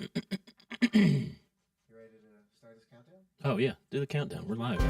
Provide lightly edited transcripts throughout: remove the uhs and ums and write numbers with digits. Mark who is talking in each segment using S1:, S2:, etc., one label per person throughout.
S1: You ready to start this countdown?
S2: Oh, yeah. Do the countdown. We're live.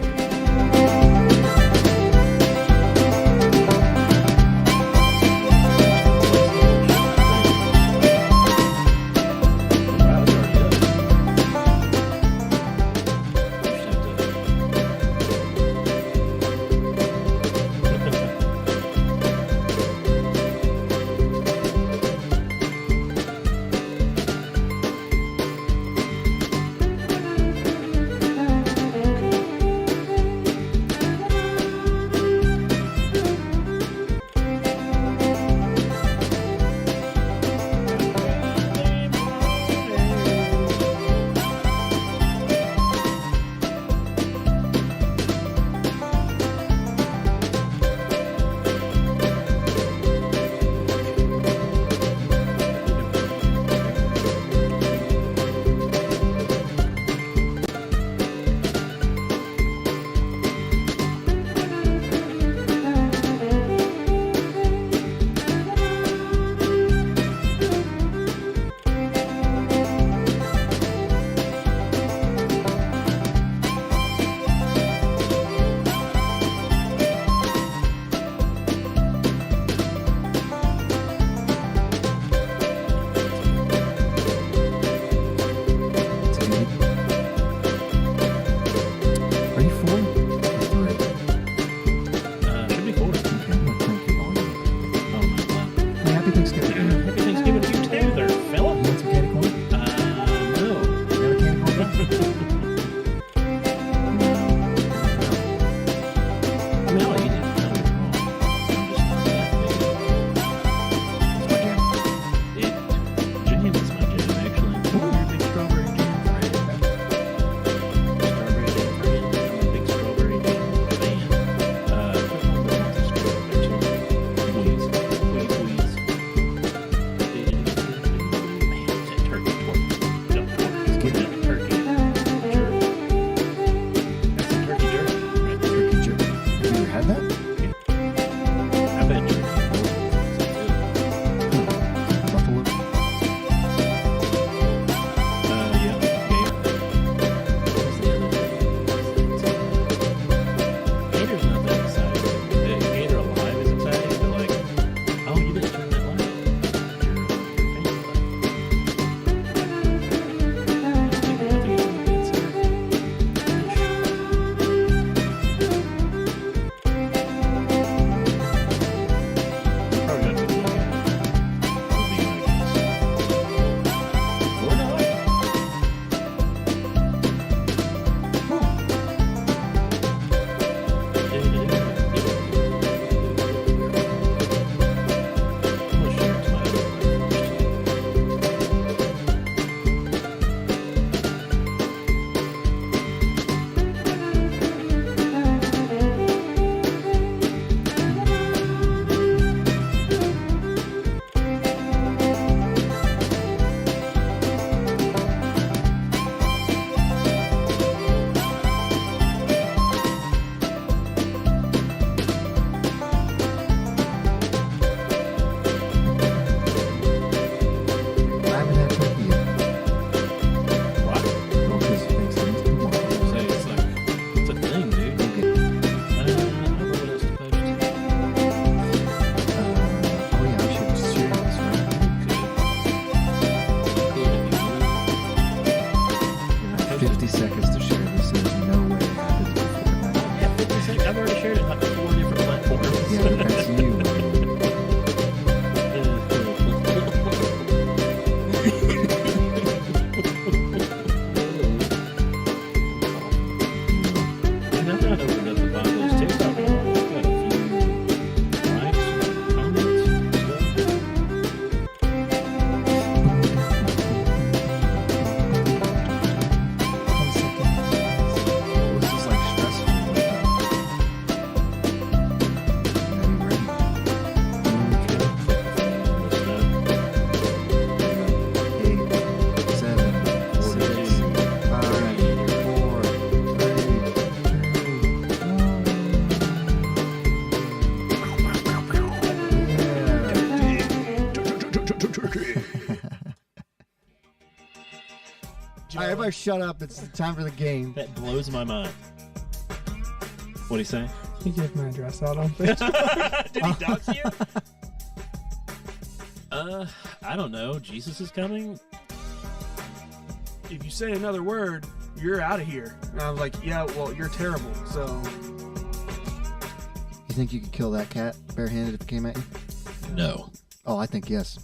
S1: All right, everybody shut up. It's time for the game.
S2: That blows my mind. What'd he say?
S3: He gave my address out on Facebook.
S2: Did he dox you? I don't know. Jesus is coming?
S3: If you say another word, you're out of here. And I was like, yeah, well, you're terrible. So
S1: You think you could kill that cat barehanded if it came at you?
S2: No.
S1: Oh, I think yes.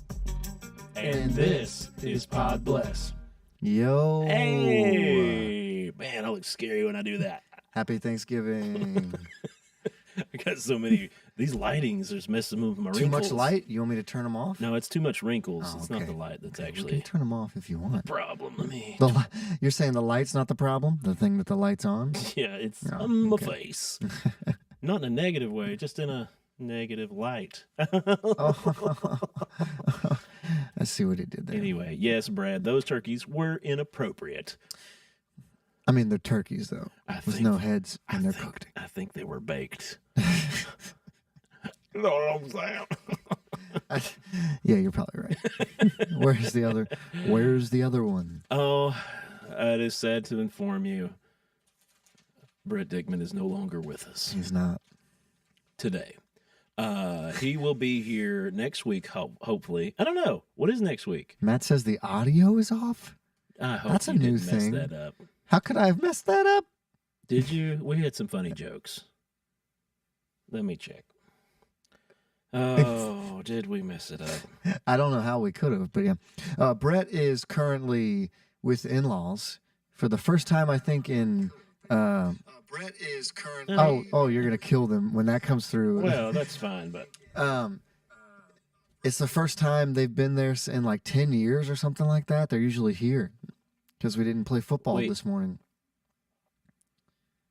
S2: And this is Pod Bless.
S1: Yo.
S2: Hey! Man, I look scary when I do that.
S1: Happy Thanksgiving.
S2: I got so many. These lightings are messing with my wrinkles.
S1: Too much light? You want me to turn them off?
S2: No, it's too much wrinkles.
S1: Oh,
S2: It's not
S1: okay.
S2: the light that's
S1: We
S2: actually
S1: can turn them off if you want.
S2: the problem. Let me.
S1: You're saying the light's not the problem? The thing that the light's on?
S2: Yeah, it's
S1: Oh,
S2: on my
S1: okay.
S2: face. Not in a negative way, just in a negative light.
S1: Oh. I see what he did there.
S2: Anyway, yes, Brad, those turkeys were inappropriate.
S1: I mean, they're turkeys, though,
S2: I
S1: with
S2: think-
S1: no heads, and they're
S2: think-
S1: cooked.
S2: I think they were baked. You know what I'm saying?
S1: Yeah, you're probably right. Where's the other one?
S2: Oh, it is sad to inform you, Brett Dickman is no longer with us
S1: He's not.
S2: today. He will be here next week, hopefully. I don't know. What is next week?
S1: Matt says the audio is off?
S2: I hope
S1: That's a
S2: you
S1: new
S2: didn't mess
S1: thing.
S2: that up.
S1: How could I have messed that up?
S2: Did you? We had some funny jokes. Let me check. Oh, did we mess it up?
S1: I don't know how we could have, but yeah. Brett is currently with in-laws for the first time, I think, in... Brett is currently... Oh, you're going to kill them when that comes through.
S2: Well, that's fine, but
S1: It's the first time they've been there in like 10 years or something like that. They're usually here because we didn't play football
S2: Wait.
S1: this morning.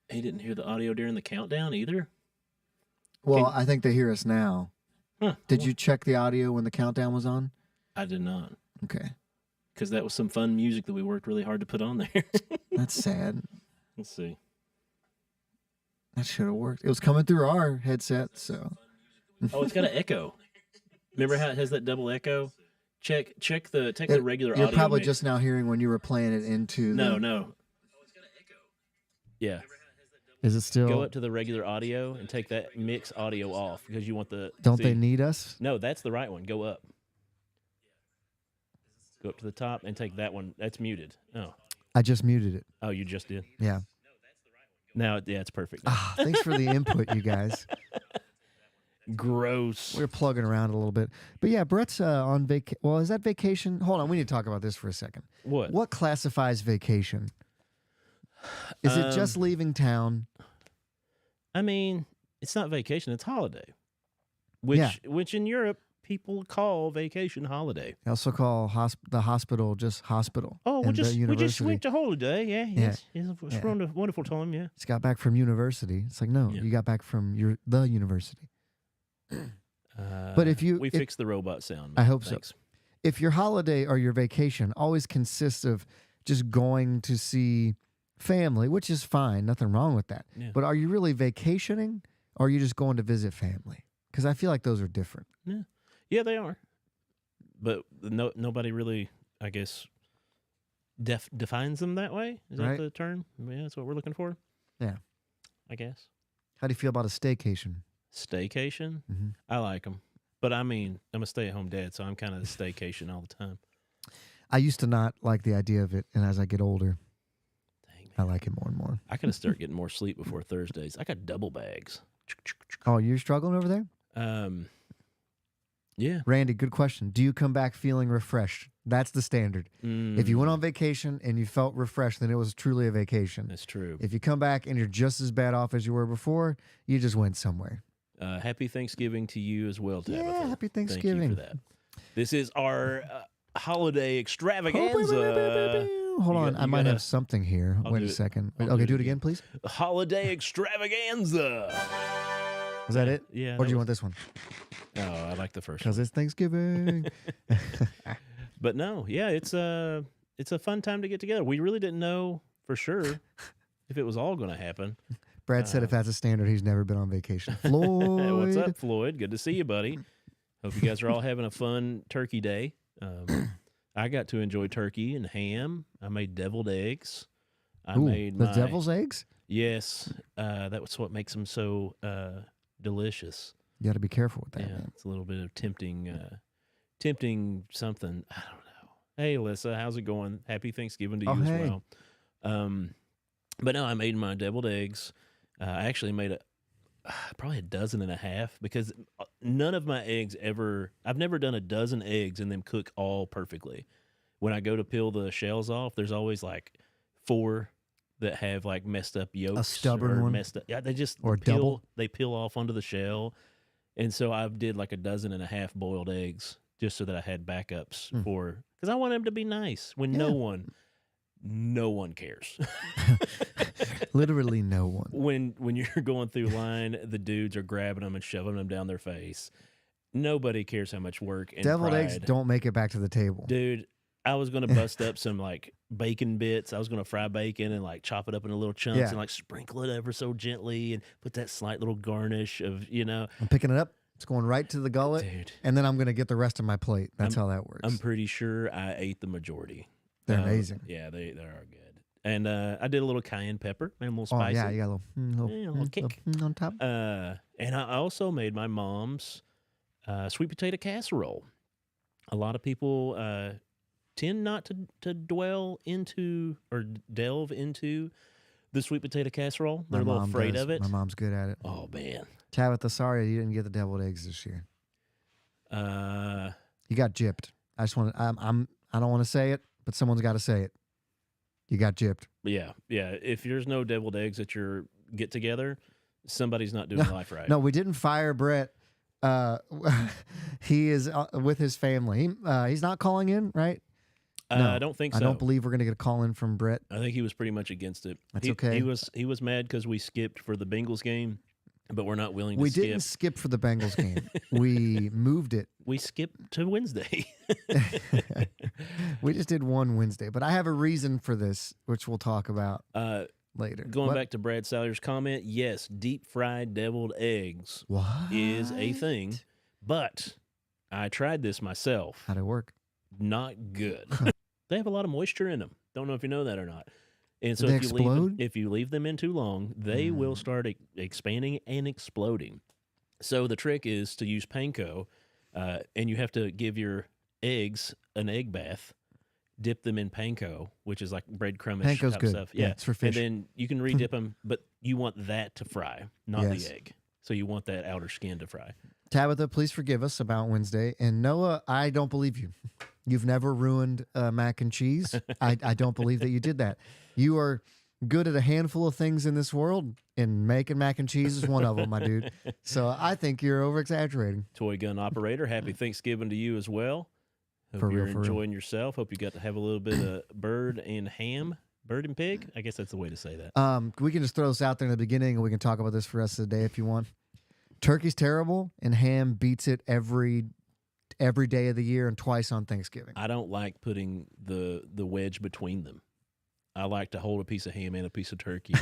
S2: he didn't hear the audio during the countdown either?
S1: Well, I think they hear us now.
S2: Huh.
S1: Did you check the audio when the countdown was on?
S2: I did not,
S1: Okay.
S2: because that was some fun music that we worked really hard to put on there.
S1: That's sad.
S2: Let's see.
S1: That should have worked. It was coming through our headset, so.
S2: Oh, it's got an echo. Remember how it has that double echo? Take the regular
S1: You're
S2: audio.
S1: probably
S2: mix.
S1: just now hearing when you were playing it into the...
S2: No. Yeah.
S1: Is it still...
S2: Go up to the regular audio and take that mix audio off because you want the.
S1: Don't
S2: see-
S1: they need us?
S2: No, that's the right one. Go up. Go up to the top and take that one. That's muted.
S1: I just muted it.
S2: Oh, you just did.
S1: Yeah.
S2: Now, yeah, it's perfect. now.
S1: Ah, thanks for the input, you guys.
S2: Gross.
S1: We're plugging around a little bit. But yeah, Brett's on vacation. Well, is that vacation? Hold on, we need to talk about this for a second.
S2: What?
S1: What classifies vacation? Is it just leaving town?
S2: I mean, it's not vacation; it's holiday. Which in Europe people call vacation holiday.
S1: They also call the hospital just hospital.
S2: Oh, we
S1: and the
S2: just
S1: university.
S2: went to holiday. Yeah, yes, it was
S1: Yeah.
S2: a wonderful time. Yeah.
S1: Just got back from university. It's like, no,
S2: Yeah.
S1: you got back from the university. But if
S2: we fixed the robot sound.
S1: I hope so.
S2: Thanks.
S1: If your holiday or your vacation always consists of just going to see family, which is fine, nothing wrong with that.
S2: Yeah.
S1: But are you really vacationing or are you just going to visit family? Because I feel like those are different.
S2: Yeah, they are. But nobody really, I guess, defines them that way. Is
S1: Right.
S2: that the term? Yeah, that's what we're looking for.
S1: Yeah.
S2: I guess.
S1: How do you feel about a staycation?
S2: Staycation.
S1: Mhm.
S2: I like them, but I mean, I'm a stay-at-home dad, so I'm kind of the staycation all the time.
S1: I used to not like the idea of it, and as I get older,
S2: Dang,
S1: I
S2: man.
S1: like it more and more.
S2: I gotta start getting more sleep before Thursdays. I got double bags.
S1: Oh, you're struggling over there?
S2: Yeah.
S1: Randy, good question. Do you come back feeling refreshed? That's the standard. If you went on vacation and you felt refreshed, then it was truly a vacation.
S2: That's true.
S1: If you come back and you're just as bad off as you were before, you just went somewhere.
S2: Happy Thanksgiving to you as well, Tabitha.
S1: Yeah, happy
S2: Thank
S1: Thanksgiving.
S2: you for that. This is our holiday extravaganza.
S1: Hold on,
S2: You
S1: I might
S2: gotta-
S1: have something here.
S2: I'll
S1: Wait
S2: do
S1: a
S2: it.
S1: second.
S2: I'll
S1: Okay,
S2: do
S1: do
S2: it
S1: it again, please.
S2: Holiday extravaganza.
S1: Was that it?
S2: Yeah.
S1: Or do you want this one?
S2: Oh, I like the first one.
S1: Because it's Thanksgiving.
S2: But no, yeah, it's a fun time to get together. We really didn't know for sure if it was all going to happen.
S1: Brad said if that's a standard, he's never been on vacation. Floyd.
S2: What's up, Floyd? Good to see you, buddy. Hope you guys are all having a fun Turkey Day. I got to enjoy turkey and ham. I made deviled eggs. I
S1: Ooh,
S2: made
S1: the
S2: my
S1: devil's eggs?
S2: yes. That was what makes them so delicious.
S1: You got to be careful with that,
S2: Yeah,
S1: man.
S2: it's a little bit of tempting something. I don't know. Hey, Alyssa, how's it going? Happy Thanksgiving to you as
S1: hey.
S2: well. But no, I made my deviled eggs. I actually made probably a dozen and a half because none of my eggs I've never done a dozen eggs and them cook all perfectly. When I go to peel the shells off, there's always like 4 that have like messed up yolks.
S1: stubborn
S2: or
S1: one?
S2: messed up. Yeah, they just
S1: Or
S2: peel,
S1: double?
S2: They peel off onto the shell. And so I did like a dozen and a half boiled eggs just so that I had backups because I want them to be nice when no one cares.
S1: Literally no one.
S2: When you're going through line, the dudes are grabbing them and shoving them down their face. Nobody cares how much work and
S1: Deviled
S2: pride.
S1: eggs don't make it back to the table.
S2: Dude, I was going to bust up some like bacon bits. I was going to fry bacon and like chop it up into little chunks and like sprinkle it ever so gently and put that slight little garnish of,
S1: I'm picking it up. It's going right to the gullet.
S2: Dude.
S1: And then I'm going to get the rest of my plate. That's how that works.
S2: I'm pretty sure I ate the majority.
S1: They're amazing.
S2: Yeah, they are good. And I did a little cayenne pepper, made them a little
S1: Oh,
S2: spicy.
S1: yeah, you got a
S2: little kick.
S1: On top.
S2: And I also made my mom's sweet potato casserole. A lot of people tend not to delve into the sweet potato casserole. They're a little afraid of it.
S1: My mom's good at it.
S2: Oh, man.
S1: Tabitha, sorry you didn't get the deviled eggs this year. You got gypped. I don't want to say it, but someone's got to say it. You got gypped.
S2: Yeah. If there's no deviled eggs at your get together, somebody's not doing life right.
S1: No, we didn't fire Brett. He is with his family. He's not calling in, right? No,
S2: I don't think so.
S1: I don't believe we're going to get a call in from Brett.
S2: I think he was pretty much against it.
S1: That's okay.
S2: He was mad because we skipped for the Bengals game, but we're not willing to skip.
S1: We didn't skip for the Bengals game. We moved it.
S2: We skipped to Wednesday.
S1: We just did one Wednesday, but I have a reason for this, which we'll talk about later.
S2: Going back to Brad Salyer's comment, yes, deep fried deviled eggs is a thing, but I tried this myself.
S1: How'd it work?
S2: Not good. They have a lot of moisture in them. Don't know if you know that or not. And so
S1: They
S2: if you leave them in too long, they will start expanding and exploding. So the trick is to use panko, and you have to give your eggs an egg bath, dip them in panko, which is like breadcrumbish
S1: Panko's
S2: type
S1: good.
S2: stuff.
S1: Yeah, it's for fish.
S2: And then you can re-dip them, but you want that to fry, not
S1: Yes.
S2: the egg. So you want that outer skin to fry.
S1: Tabitha, please forgive us about Wednesday. And Noah, I don't believe you. You've never ruined mac and cheese. I don't believe that you did that. You are good at a handful of things in this world, and making mac and cheese is one of them, my dude. So I think you're over-exaggerating.
S2: Toy gun operator, happy Thanksgiving to you as well. Hope you're enjoying yourself. Hope you got to have a little bit of bird and pig. I guess that's the way to say that.
S1: We can just throw this out there in the beginning, and we can talk about this for the rest of the day if you want. Turkey's terrible, and ham beats it every day of the year and twice on Thanksgiving.
S2: I don't like putting the wedge between them. I like to hold a piece of ham and a piece of turkey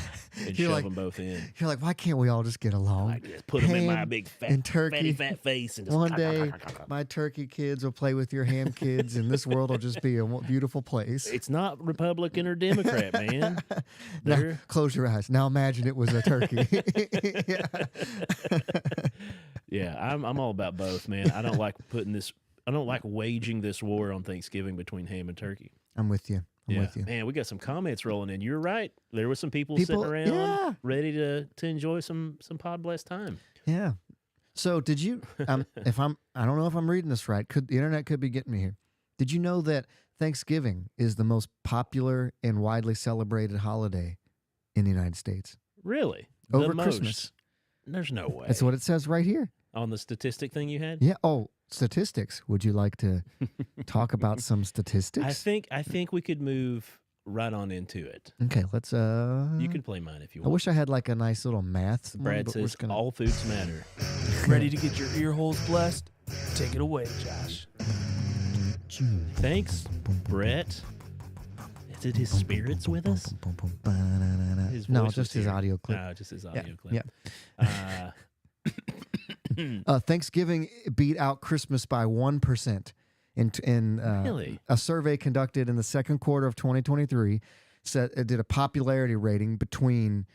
S2: and shove them both in.
S1: You're like, why can't we all just get along?
S2: I just put them in my
S1: Ham
S2: big
S1: and turkey.
S2: fat face. And just
S1: One day, my turkey kids will play with your ham kids, and this world will just be a beautiful place.
S2: It's not Republican or Democrat, man.
S1: Now, close your eyes. Now imagine it was a turkey.
S2: Yeah, I'm all about both, man. I don't like waging this war on Thanksgiving between ham and turkey.
S1: I'm with you. I'm with you.
S2: Man, we got some comments rolling in. You're right. There were some people sitting around ready to enjoy some pod blessed time.
S1: Yeah. So did you? I don't know if I'm reading this right. The internet could be getting me here. Did you know that Thanksgiving is the most popular and widely celebrated holiday in the United States?
S2: Really?
S1: Over Christmas.
S2: There's no way.
S1: That's what it says right here.
S2: On the statistic thing you had?
S1: Yeah. Oh, statistics. Would you like to talk about some statistics?
S2: I think we could move right on into it.
S1: Okay, let's
S2: You can play mine if you want.
S1: I wish I had like a nice little math.
S2: Brad says all foods matter.
S3: Ready to get your ear holes blessed? Take it away, Josh.
S2: Thanks, Brett. Is it his spirits with us? His
S1: No,
S2: voice
S1: just
S2: was
S1: his
S2: here.
S1: audio clip.
S2: Just his audio clip.
S1: Yeah. Thanksgiving beat out Christmas by 1%. In
S2: Really?
S1: a survey conducted in the second quarter of 2023 said it did a popularity rating between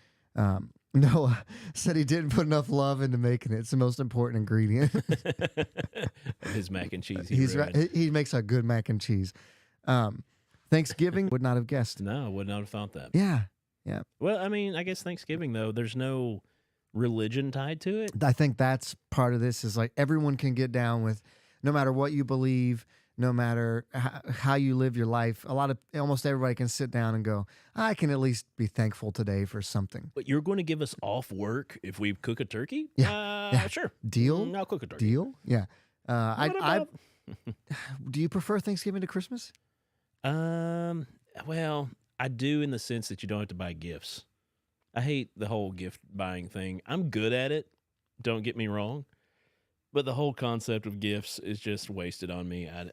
S1: Noah said he didn't put enough love into making it. It's the most important ingredient.
S2: His mac and cheese.
S1: He makes a good mac and cheese. Thanksgiving would not have guessed.
S2: No, I would not have thought that.
S1: Yeah.
S2: Well, I mean, I guess Thanksgiving though, there's no religion tied to it.
S1: I think that's part of this is like everyone can get down with, no matter what you believe, no matter how you live your life. Almost everybody can sit down and go, I can at least be thankful today for something.
S2: But you're going to give us off work if we cook a turkey?
S1: Yeah.
S2: Sure.
S1: Deal?
S2: I'll cook a turkey.
S1: Deal? Yeah.
S2: What
S1: Do you prefer Thanksgiving to Christmas?
S2: Well, I do in the sense that you don't have to buy gifts. I hate the whole gift buying thing. I'm good at it. Don't get me wrong. But the whole concept of gifts is just wasted on me. I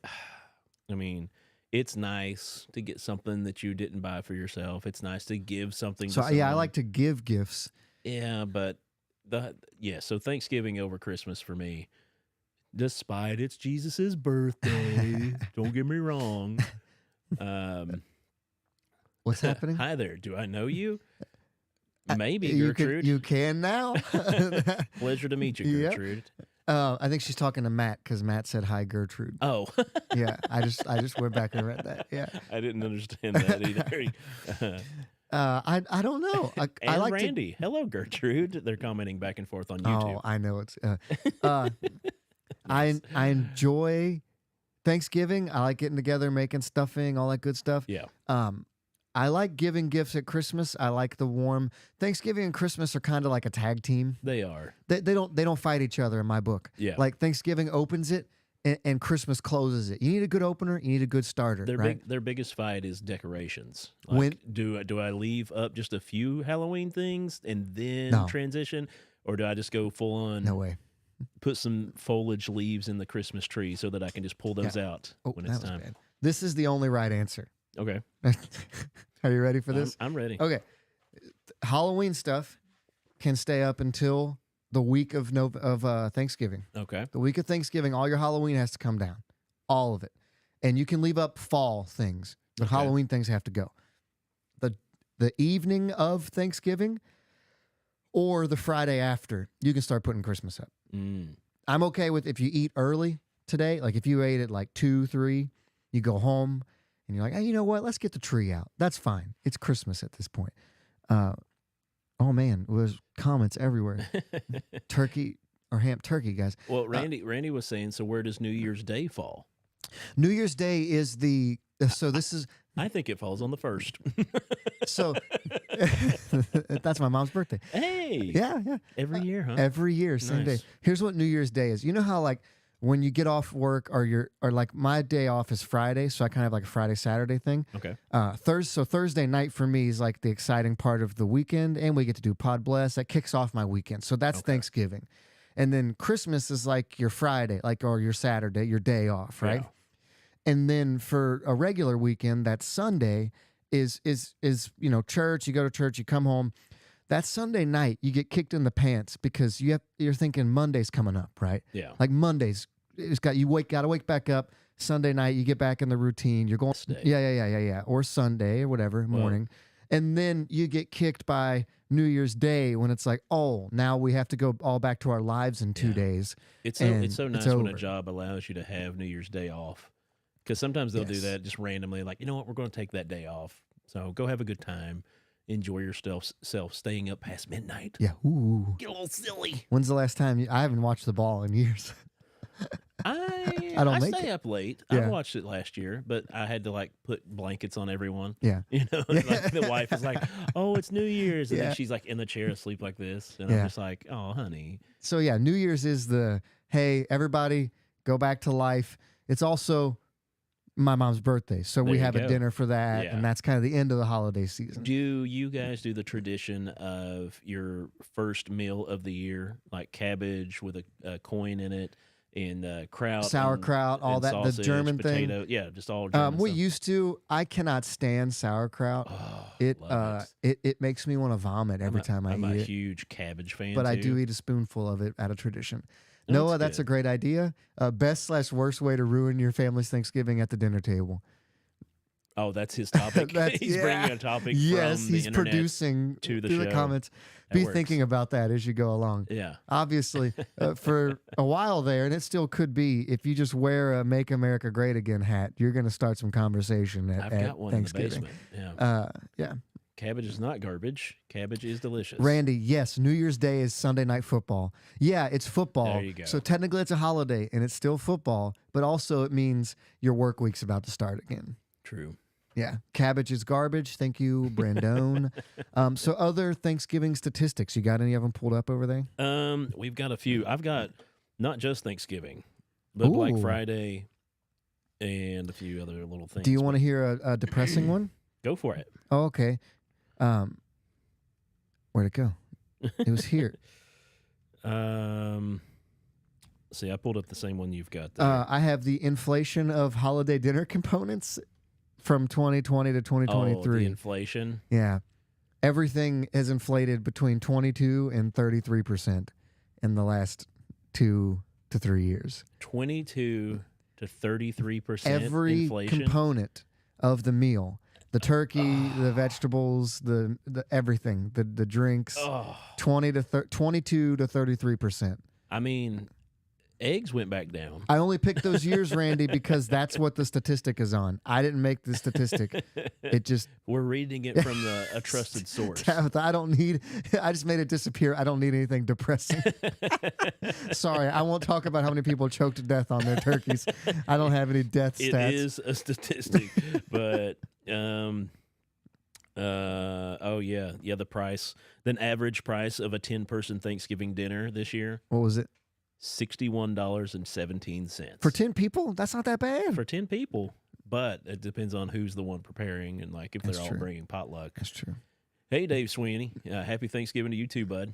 S2: mean, it's nice to get something that you didn't buy for yourself. It's nice to give something
S1: So
S2: to someone.
S1: yeah, I like to give gifts.
S2: Yeah, but so Thanksgiving over Christmas for me, despite it's Jesus's birthday. Don't get me wrong.
S1: What's happening?
S2: Hi there. Do I know you? Maybe,
S1: you
S2: Gertrude.
S1: You can now.
S2: Pleasure to meet you,
S1: Yep.
S2: Gertrude.
S1: I think she's talking to Matt because Matt said hi, Gertrude.
S2: Oh.
S1: Yeah, I just went back and read that. Yeah,
S2: I didn't understand that either.
S1: I don't know. I
S2: And
S1: like
S2: Randy. Hello, Gertrude. They're commenting back and forth on
S1: to.
S2: YouTube.
S1: Oh, I know it's. I enjoy Thanksgiving. I like getting together, making stuffing, all that good stuff.
S2: Yeah.
S1: I like giving gifts at Christmas. I like the warm. Thanksgiving and Christmas are kind of like a tag team.
S2: They are.
S1: They don't fight each other in my book.
S2: Yeah.
S1: Like Thanksgiving opens it and Christmas closes it. You need a good opener. You need a good starter.
S2: Their biggest fight is decorations. Like, do I leave up just a few Halloween things and then transition, or do I just go full on?
S1: No way.
S2: Put some foliage leaves in the Christmas tree so that I can just pull those out when it's time.
S1: Bad. This is the only right answer.
S2: Okay.
S1: Are you ready for this?
S2: I'm ready.
S1: Okay. Halloween stuff can stay up until the week of Thanksgiving.
S2: Okay.
S1: The week of Thanksgiving, all your Halloween has to come down. All of it. And you can leave up fall things, but Halloween things have to go. The evening of Thanksgiving or the Friday after, you can start putting Christmas up. I'm okay with if you eat early today, like if you ate at like 2, 3, you go home and you're like, hey, you know what? Let's get the tree out. That's fine. It's Christmas at this point. Oh man, there's comments everywhere. Turkey or ham turkey, guys.
S2: Well, Randy was saying, so where does New Year's Day fall?
S1: New Year's Day is so this is.
S2: I think it falls on the 1st.
S1: So that's my mom's birthday.
S2: Hey.
S1: Yeah.
S2: Every year, huh?
S1: Every year, same day. Here's what New Year's Day is. You know how like when you get off work or like my day off is Friday, so I kind of have like a Friday, Saturday thing.
S2: Okay.
S1: Thursday night for me is like the exciting part of the weekend, and we get to do Pod Bless. That kicks off my weekend. So that's Thanksgiving. And then Christmas is like your Friday, or your Saturday, your day off, right?
S2: Yeah.
S1: And then for a regular weekend, that Sunday is church. You go to church, you come home. That Sunday night, you get kicked in the pants because you're thinking Monday's coming up, right?
S2: Yeah.
S1: Like Monday's, gotta wake back up. Sunday night, you get back in the routine. You're going, yeah, or Sunday or whatever morning, and then you get kicked by New Year's Day when it's like, oh, now we have to go all back to our lives in 2 days.
S2: It's so nice when a job allows you to have New Year's Day off. Because sometimes they'll do that just randomly, like, you know what, we're going to take that day off. So go have a good time. Enjoy yourself staying up past midnight.
S1: Yeah. Ooh.
S2: Get a little silly.
S1: When's the last time I haven't watched the ball in years?
S2: I stay up late. I watched it last year, but I had to like put blankets on everyone.
S1: Yeah.
S2: You know, like the wife is like, oh, it's New Year's. And then she's like in the chair asleep like this. And I'm just like, oh, honey.
S1: So yeah, New Year's is hey, everybody go back to life. It's also my mom's birthday. So we have a dinner for that. And that's kind of the end of the holiday season.
S2: Do you guys do the tradition of your first meal of the year, like cabbage with a coin in it and kraut,
S1: sauerkraut, all that,
S2: sausage,
S1: the German
S2: potato,
S1: thing?
S2: Yeah, just all German
S1: we
S2: stuff.
S1: used to. I cannot stand sauerkraut.
S2: Oh,
S1: it makes me want to vomit every time I eat it.
S2: I'm a huge cabbage fan,
S1: but
S2: too.
S1: I do eat a spoonful of it out of tradition.
S4: Noah, that's
S2: good.
S4: a great idea. Best/worst way to ruin your family's Thanksgiving at the dinner table.
S2: Oh, that's his topic. He's bringing a topic
S4: Yes,
S2: from the
S4: he's
S2: internet
S4: producing
S2: to the
S4: through
S2: show.
S4: the comments.
S2: That
S4: Be
S2: works.
S4: thinking about that as you go along.
S2: Yeah.
S4: Obviously, for a while there, and it still could be, if you just wear a "Make America Great Again" hat, you're going to start some conversation at,
S2: I've got one in the
S4: Thanksgiving.
S2: basement. Yeah.
S4: Yeah.
S2: Cabbage is not garbage. Cabbage is delicious.
S4: Randy, yes, New Year's Day is Sunday Night Football. Yeah, it's football.
S2: There you go.
S4: So technically it's a holiday and it's still football, but also it means your work week's about to start again.
S2: True.
S4: Yeah. Cabbage is garbage. Thank you, Brandon. So other Thanksgiving statistics, you got any of them pulled up over there?
S2: We've got a few. I've got not just Thanksgiving, but Black
S4: Ooh.
S2: Friday and a few other little things.
S4: Do you want to hear a depressing one?
S2: Go for it.
S4: Oh, okay. Where'd it go? It was here.
S2: See, I pulled up the same one you've got there.
S4: I have the inflation of holiday dinner components from 2020 to 2023.
S2: Oh, the inflation.
S4: Yeah. Everything has inflated between 22 and 33% in the last 2 to 3 years.
S2: 22 to 33%
S4: Every
S2: inflation.
S4: component of the meal, the turkey, the vegetables, the everything, the drinks,
S2: Oh,
S4: 22 to 33%.
S2: I mean, eggs went back down.
S4: I only picked those years, Randy, because that's what the statistic is on. I didn't make the statistic. It just
S2: We're reading it from a trusted source.
S4: Tabitha, I just made it disappear. I don't need anything depressing. Sorry, I won't talk about how many people choked to death on their turkeys. I don't have any death
S2: It
S4: stats.
S2: is a statistic, but the price, the average price of a 10-person Thanksgiving dinner this year,
S4: What was it?
S2: $61.17
S4: For 10 people? That's not that bad.
S2: for 10 people. But it depends on who's the one preparing and like if
S4: That's
S2: they're all
S4: true.
S2: bringing potluck.
S4: That's true.
S2: Hey, Dave Sweeney, happy Thanksgiving to you too, bud.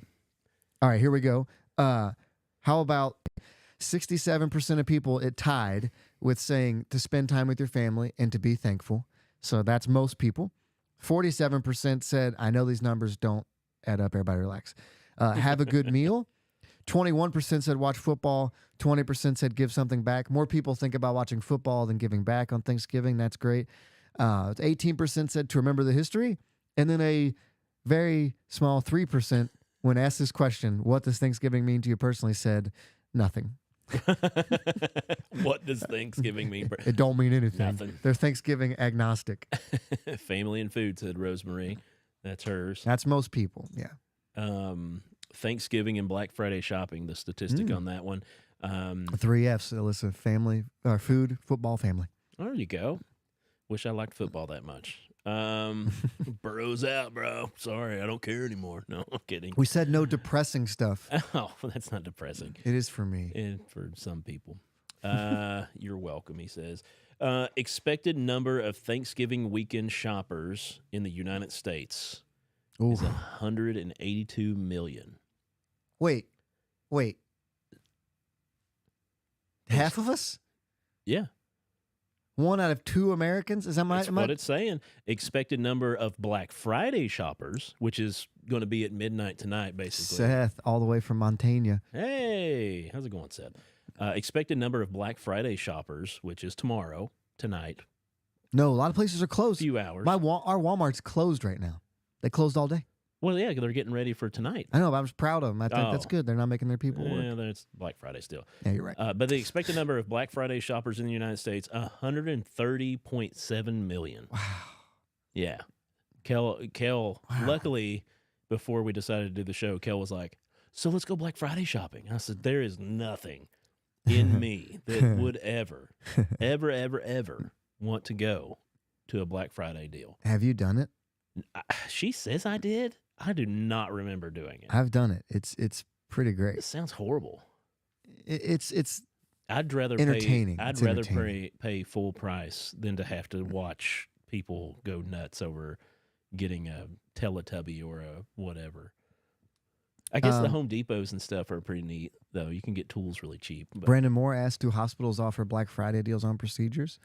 S4: All right, here we go. How about 67% of people, it tied with saying to spend time with your family and to be thankful. So that's most people. 47% said, I know these numbers don't add up. Everybody relax. Have a good meal. 21% said watch football. 20% said give something back. More people think about watching football than giving back on Thanksgiving. That's great. 18% said to remember the history. And then a very small 3%, when asked this question, what does Thanksgiving mean to you personally, said nothing.
S2: What does Thanksgiving mean?
S4: It don't mean anything.
S2: Nothing.
S4: They're Thanksgiving agnostic.
S2: Family and food, said Rosemary. That's hers.
S4: That's most people. Yeah.
S2: Thanksgiving and Black Friday shopping, the statistic on that one.
S4: 3 F's, Alyssa. Family, food, football, family.
S2: There you go. Wish I liked football that much. Burrow's out, bro. Sorry, I don't care anymore. No, I'm kidding.
S4: We said no depressing stuff.
S2: Oh, that's not depressing.
S4: It is for me.
S2: And for some people. You're welcome, he says. Expected number of Thanksgiving weekend shoppers in the United States
S4: Ooh.
S2: is 182 million.
S4: Wait. Half of us?
S2: Yeah,
S4: 1 out of 2 Americans? Is that
S2: that's what it's saying. Expected number of Black Friday shoppers, which is going to be at midnight tonight, basically.
S4: Seth, all the way from Montana.
S2: Hey, how's it going, Seth? Expected number of Black Friday shoppers, which is tonight,
S4: No, a lot of places are
S2: a
S4: closed.
S2: few hours.
S4: Our Walmart's closed right now. They closed all day.
S2: Well, yeah, they're getting ready for tonight.
S4: I know, but I'm just proud of them. I think that's
S2: Oh.
S4: good. They're not making their people work.
S2: Yeah, it's Black Friday still.
S4: Yeah, you're right.
S2: But the expected number of Black Friday shoppers in the United States, 130.7 million.
S4: Wow.
S2: Yeah. Kel, luckily, before we decided to do the show, Kel was like, so let's go Black Friday shopping. I said, there is nothing in me that would ever want to go to a Black Friday deal.
S4: Have you done it?
S2: She says I did. I do not remember doing it.
S4: I've done it. It's pretty great.
S2: It sounds horrible.
S4: It's
S2: I'd rather
S4: entertaining.
S2: I'd
S4: It's
S2: rather
S4: entertaining.
S2: pay full price than to have to watch people go nuts over getting a Teletubby or a whatever. I guess the Home Depots and stuff are pretty neat, though. You can get tools really cheap. But,
S4: Brandon Moore asked, do hospitals offer Black Friday deals on procedures?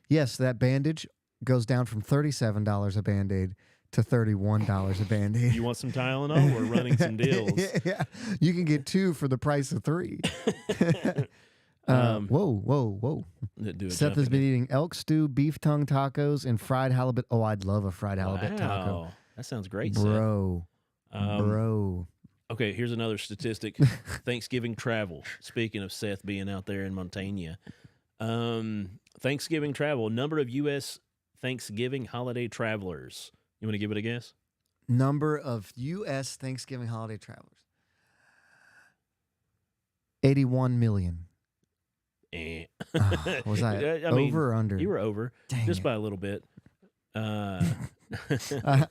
S4: Yes, that bandage goes down from $37 a Band-Aid to $31 a Band-Aid.
S2: You want some Tylenol? We're running some deals.
S4: Yeah. You can get 2 for the price of 3. Whoa.
S2: Do a
S4: Seth has
S2: jumping
S4: been eating elk stew, beef tongue tacos, and fried halibut. Oh, I'd love a fried halibut taco.
S2: Wow. That sounds great, Seth.
S4: Bro. Bro.
S2: Okay, here's another statistic. Thanksgiving travel. Speaking of Seth being out there in Montana. Thanksgiving travel. Number of U.S. Thanksgiving holiday travelers. You want to give it a guess?
S4: Number of U.S. Thanksgiving holiday travelers. 81 million. Was I, over or under?
S2: You were over.
S4: Dang
S2: just
S4: it.
S2: by a little bit.
S4: I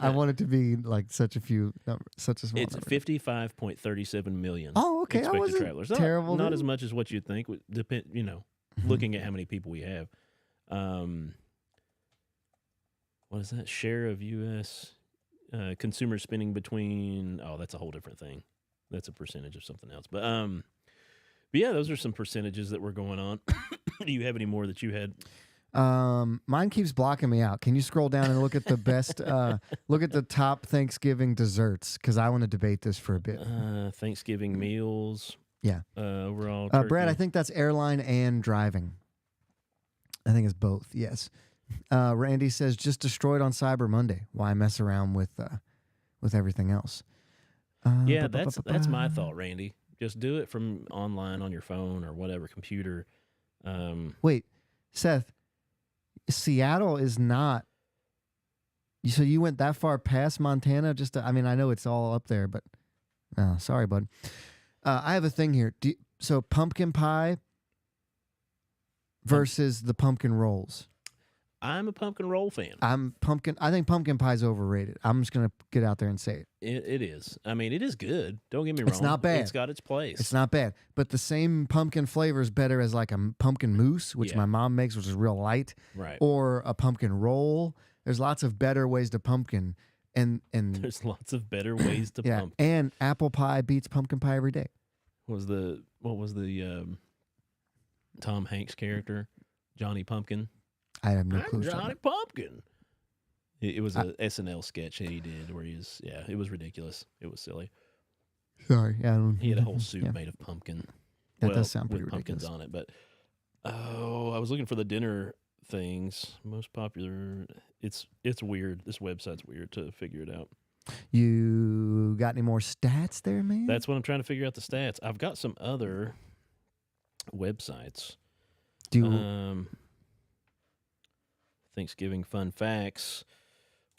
S4: want it to be like such a small
S2: It's
S4: number.
S2: 55.37 million.
S4: Oh, okay. I
S2: expected
S4: wasn't
S2: travelers.
S4: terrible.
S2: Not
S4: dude.
S2: as much as what you'd think. Depend, looking at how many people we have. What is that? Share of U.S. Consumer spending between. Oh, that's a whole different thing. That's a percentage of something else. But yeah, those are some percentages that were going on. Do you have any more that you had?
S4: Mine keeps blocking me out. Can you scroll down and look at the best? Look at the top Thanksgiving desserts because I want to debate this for a bit.
S2: Thanksgiving meals.
S4: Yeah.
S2: Overall.
S4: Brad,
S2: turkey.
S4: I think that's airline and driving. I think it's both. Yes. Randy says just destroyed on Cyber Monday. Why mess around with everything else?
S2: Yeah, that's my thought, Randy. Just do it from online on your phone or whatever computer.
S4: Wait, Seth. Seattle is not. So you went that far past Montana? I mean, I know it's all up there, but sorry, bud. I have a thing here. So pumpkin pie versus the pumpkin rolls.
S2: I'm a pumpkin roll fan.
S4: I think pumpkin pie is overrated. I'm just gonna get out there and say it.
S2: It is. I mean, it is good. Don't get me wrong.
S4: It's not bad.
S2: It's got its place.
S4: It's not bad, but the same pumpkin flavor is better as like a pumpkin mousse, which
S2: Yeah.
S4: my mom makes, which is real light,
S2: Right.
S4: or a pumpkin roll. There's lots of better ways to pumpkin, and
S2: There's lots of better ways to
S4: yeah,
S2: pump.
S4: and apple pie beats pumpkin pie every day.
S2: What was the Tom Hanks character? Johnny Pumpkin.
S4: I have no
S2: I'm
S4: clue.
S2: Johnny Pumpkin. It was a SNL sketch that he did where it was ridiculous. It was silly.
S4: Sorry, yeah, I don't,
S2: He had a whole suit
S4: yeah.
S2: made of pumpkin.
S4: That does sound
S2: with
S4: pretty
S2: pumpkins
S4: ridiculous.
S2: on it. But I was looking for the dinner things. Most popular. It's weird. This website's weird to figure it out.
S4: You got any more stats there, man?
S2: That's what I'm trying to figure out the stats. I've got some other websites.
S4: Do you,
S2: Thanksgiving fun facts.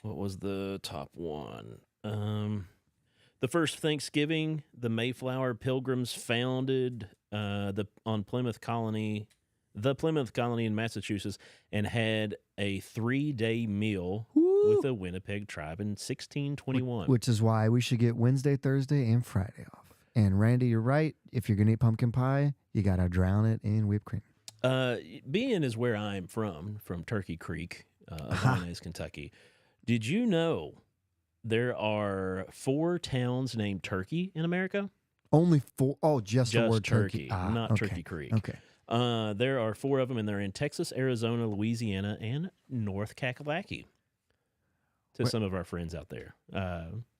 S2: What was the top one? The first Thanksgiving, the Mayflower Pilgrims founded on Plymouth Colony, the Plymouth Colony in Massachusetts, and had a 3-day meal with the Winnipeg tribe in 1621.
S4: which is why we should get Wednesday, Thursday, and Friday off. And Randy, you're right. If you're gonna eat pumpkin pie, you gotta drown it in whipped cream.
S2: Being is where I'm from Turkey Creek, Mayonnaise, Kentucky. Did you know there are 4 towns named Turkey in America?
S4: Only 4. Oh, just the word
S2: Turkey,
S4: turkey.
S2: not
S4: okay.
S2: Turkey Creek.
S4: Okay.
S2: There are 4 of them, and they're in Texas, Arizona, Louisiana, and North Kakalaki. To some of our friends out there,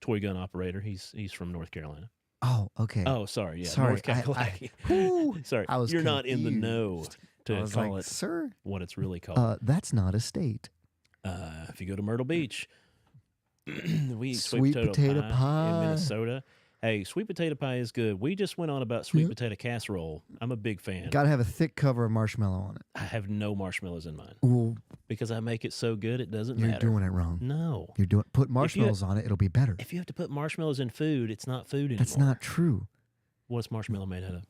S2: toy gun operator. He's from North Carolina.
S4: Oh, okay.
S2: Oh, sorry, yeah,
S4: Sorry,
S2: North Kakalaki.
S4: Whew,
S2: Sorry,
S4: I was
S2: you're not in the know
S4: confused.
S2: to
S4: I was
S2: call
S4: like,
S2: it
S4: sir,
S2: what it's really called.
S4: that's not a state.
S2: If you go to Myrtle Beach, we eat
S4: Sweet potato pie.
S2: in Minnesota. Hey, sweet potato pie is good. We just went on about sweet potato casserole. I'm a big fan.
S4: Got to have a thick cover of marshmallow on it.
S2: I have no marshmallows in mine
S4: Well,
S2: because I make it so good it doesn't
S4: you're
S2: matter.
S4: doing it wrong.
S2: No.
S4: Put marshmallows on it. It'll be better.
S2: If you have to put marshmallows in food, it's not food anymore.
S4: That's not true.
S2: What's marshmallow made out of?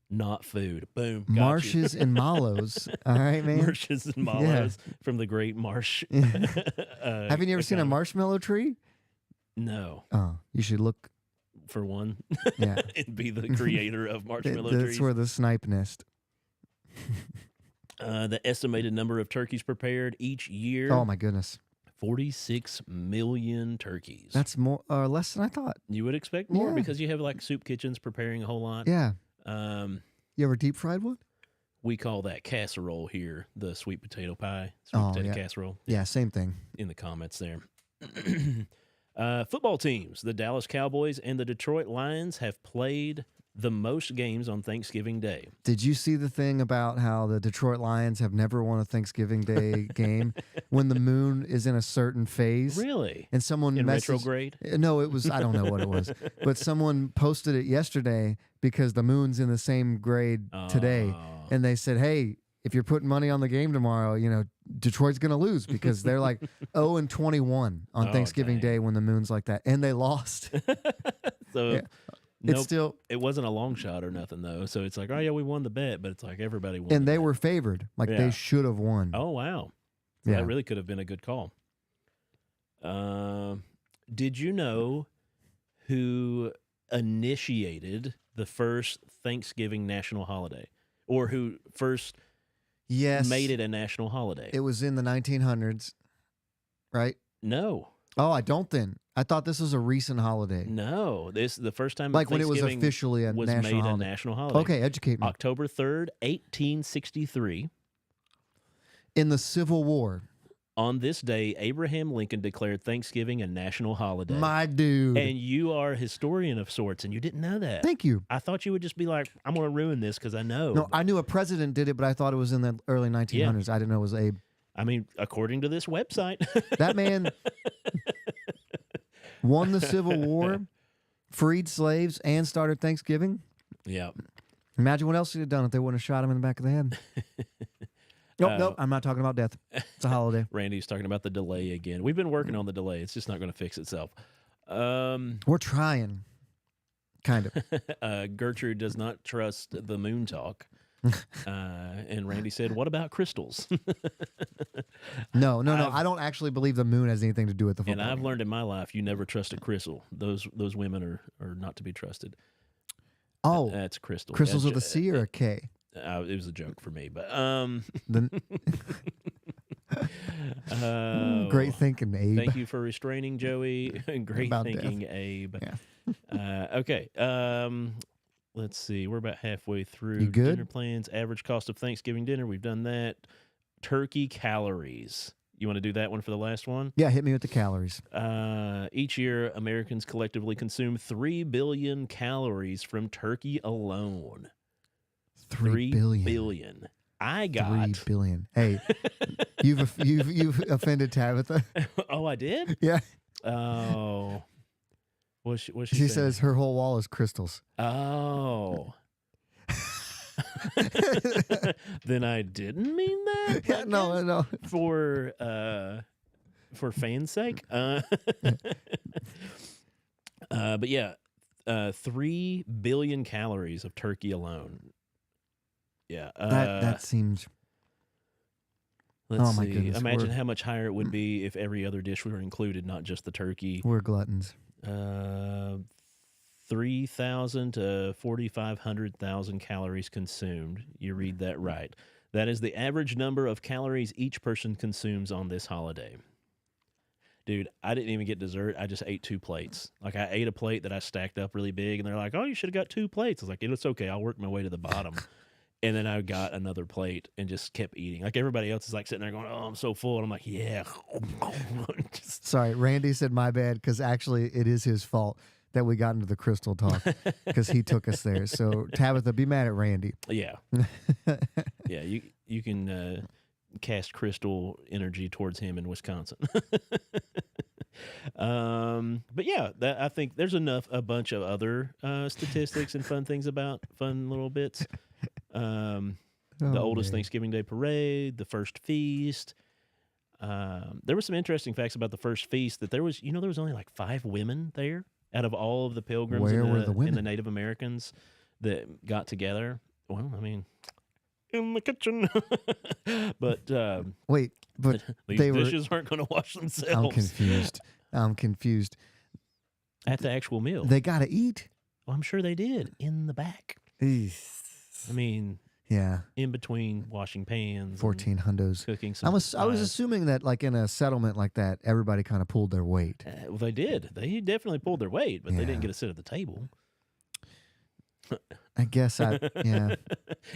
S2: Not food. Boom. Got
S4: Marshes and mallows. All right, man.
S2: Marshes and mallows from the great marsh.
S4: Haven't you ever seen a marshmallow tree?
S2: No.
S4: Oh, you should look.
S2: For one,
S4: Yeah.
S2: and be the creator of marshmallow
S4: That's
S2: trees.
S4: where the snipe nest.
S2: The estimated number of turkeys prepared each year.
S4: Oh my goodness,
S2: 46 million turkeys.
S4: that's more or less than I thought.
S2: You would expect more
S4: Yeah.
S2: because you have like soup kitchens preparing a whole lot.
S4: Yeah.
S2: Um,
S4: You ever deep fried one?
S2: we call that casserole here, the sweet potato pie, sweet
S4: Oh,
S2: potato
S4: yeah.
S2: casserole.
S4: Yeah, same thing.
S2: In the comments there. Football teams. The Dallas Cowboys and the Detroit Lions have played the most games on Thanksgiving Day.
S4: Did you see the thing about how the Detroit Lions have never won a Thanksgiving Day game when the moon is in a certain phase?
S2: Really?
S4: And someone
S2: In
S4: messaged,
S2: retrograde?
S4: No, it was, I don't know what it was, but someone posted it yesterday because the moon's in the same grade today.
S2: Oh.
S4: And they said, hey, if you're putting money on the game tomorrow, Detroit's going to lose because they're like 0-21 on
S2: Oh,
S4: Thanksgiving
S2: dang.
S4: Day when the moon's like that. And they lost.
S2: So
S4: Yeah.
S2: nope,
S4: It's still,
S2: it wasn't a long shot or nothing though. So it's like, oh yeah, we won the bet, but it's like everybody won.
S4: and
S2: the
S4: they
S2: bet.
S4: were favored. Like
S2: Yeah.
S4: they should have won.
S2: Oh wow, so
S4: Yeah.
S2: that really could have been a good call. Did you know who initiated the first Thanksgiving national holiday, or who first
S4: Yes.
S2: made it a national holiday?
S4: It was in the 1900s, right?
S2: No,
S4: Oh, I don't then. I thought this was a recent holiday.
S2: no. This the first time
S4: Like when it was
S2: Thanksgiving
S4: officially a
S2: was
S4: national
S2: made
S4: holiday.
S2: a national holiday.
S4: Okay, educate me.
S2: October 3rd, 1863.
S4: In the Civil War,
S2: On this day, Abraham Lincoln declared Thanksgiving a national holiday.
S4: my dude.
S2: And you are a historian of sorts, and you didn't know that.
S4: Thank you.
S2: I thought you would just be like, I'm going to ruin this because I know.
S4: No, I knew a president did it, but I thought it was in the early 1900s. I didn't know it was Abe.
S2: I mean, according to this website.
S4: That man won the Civil War, freed slaves, and started Thanksgiving.
S2: Yeah.
S4: Imagine what else he'd have done if they wouldn't have shot him in the back of the head. Nope, I'm not talking about death. It's a holiday.
S2: Randy's talking about the delay again. We've been working on the delay. It's just not going to fix itself.
S4: We're trying. Kind of.
S2: Gertrude does not trust the moon talk. And Randy said, what about crystals?
S4: No. I don't actually believe the moon has anything to do with the football.
S2: And I've
S4: game.
S2: learned in my life, you never trust a crystal. Those women are not to be trusted.
S4: Oh,
S2: That's crystal.
S4: crystals
S2: That's
S4: with a C or a K?
S2: it was a joke for me, but
S4: The, great thinking, Abe.
S2: thank you for restraining Joey. Great
S4: About
S2: thinking, Abe.
S4: Yeah.
S2: Okay. Let's see. We're about halfway through.
S4: You good?
S2: Dinner plans. Average cost of Thanksgiving dinner. We've done that. Turkey calories. You want to do that one for the last one?
S4: Yeah, hit me with the calories.
S2: Each year, Americans collectively consume 3 billion calories from turkey alone.
S4: 3 billion.
S2: I got
S4: 3 billion. Hey, you've offended Tabitha.
S2: Oh, I did?
S4: Yeah.
S2: Oh. What's she
S4: She
S2: saying?
S4: says her whole wall is crystals.
S2: Oh. Then I didn't mean that. I
S4: Yeah, no.
S2: guess, for fans' sake. But yeah, 3 billion calories of turkey alone. Yeah.
S4: That seems.
S2: Let's
S4: oh my
S2: see.
S4: goodness,
S2: Imagine
S4: we're-
S2: how much higher it would be if every other dish were included, not just the turkey.
S4: We're gluttons.
S2: 3,000 to 4,500,000 calories consumed. You read that right. That is the average number of calories each person consumes on this holiday. Dude, I didn't even get dessert. I just ate 2 plates. Like, I ate a plate that I stacked up really big, and they're like, oh, you should have got 2 plates. I was like, it's okay. I'll work my way to the bottom. And then I got another plate and just kept eating. Like, everybody else is like sitting there going, oh, I'm so full. And I'm like, yeah. Just-
S4: Sorry, Randy said my bad because actually it is his fault that we got into the crystal talk because he took us there. So Tabitha, be mad at Randy.
S2: Yeah. Yeah, you can cast crystal energy towards him in Wisconsin. But yeah, I think there's a bunch of other statistics and fun things about fun little bits. The oldest Thanksgiving Day parade, the first feast. There were some interesting facts about the first feast that there was only like 5 women there out of all of the pilgrims
S4: Where were the
S2: and
S4: women?
S2: the Native Americans that got together. Well, I mean, in the kitchen. But
S4: Wait, but
S2: these
S4: they were.
S2: dishes aren't going to wash
S4: I'm
S2: themselves
S4: confused. I'm confused.
S2: at the actual meal.
S4: They got to eat.
S2: Well, I'm sure they did in the back. I mean,
S4: Yeah,
S2: in between washing pans,
S4: 14 hundos.
S2: and cooking some.
S4: I was
S2: pies.
S4: assuming that like in a settlement like that, everybody kind of pulled their weight.
S2: Well, they did. They definitely pulled their weight, but they
S4: Yeah.
S2: didn't get to sit at the table.
S4: I guess yeah.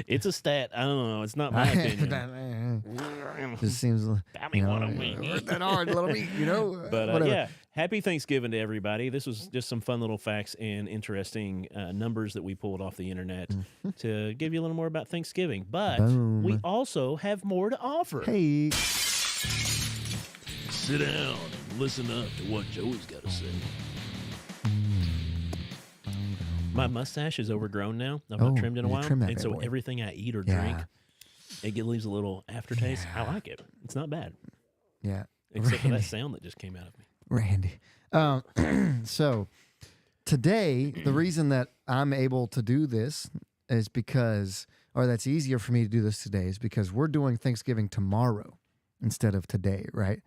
S2: It's a stat. I don't know. It's not my opinion.
S4: Just seems,
S2: Bounty wanna wing.
S4: work that hard, little meat,
S2: But
S4: whatever.
S2: yeah, happy Thanksgiving to everybody. This was just some fun little facts and interesting numbers that we pulled off the internet to give you a little more about Thanksgiving. But
S4: Boom.
S2: we also have more to offer.
S4: Hey,
S2: Sit down and listen up to what Joey's got to say. My mustache is overgrown now. I've not trimmed in a
S4: you
S2: while.
S4: trim that
S2: And
S4: bad
S2: so
S4: boy.
S2: everything I eat or
S4: Yeah.
S2: drink, it leaves a little aftertaste. I like it. It's not bad.
S4: yeah,
S2: Except for that
S4: Randy.
S2: sound that just came out of me.
S4: Randy. So today, the reason that I'm able to do this is because, or that's easier for me to do this today, is because we're doing Thanksgiving tomorrow instead of today, right?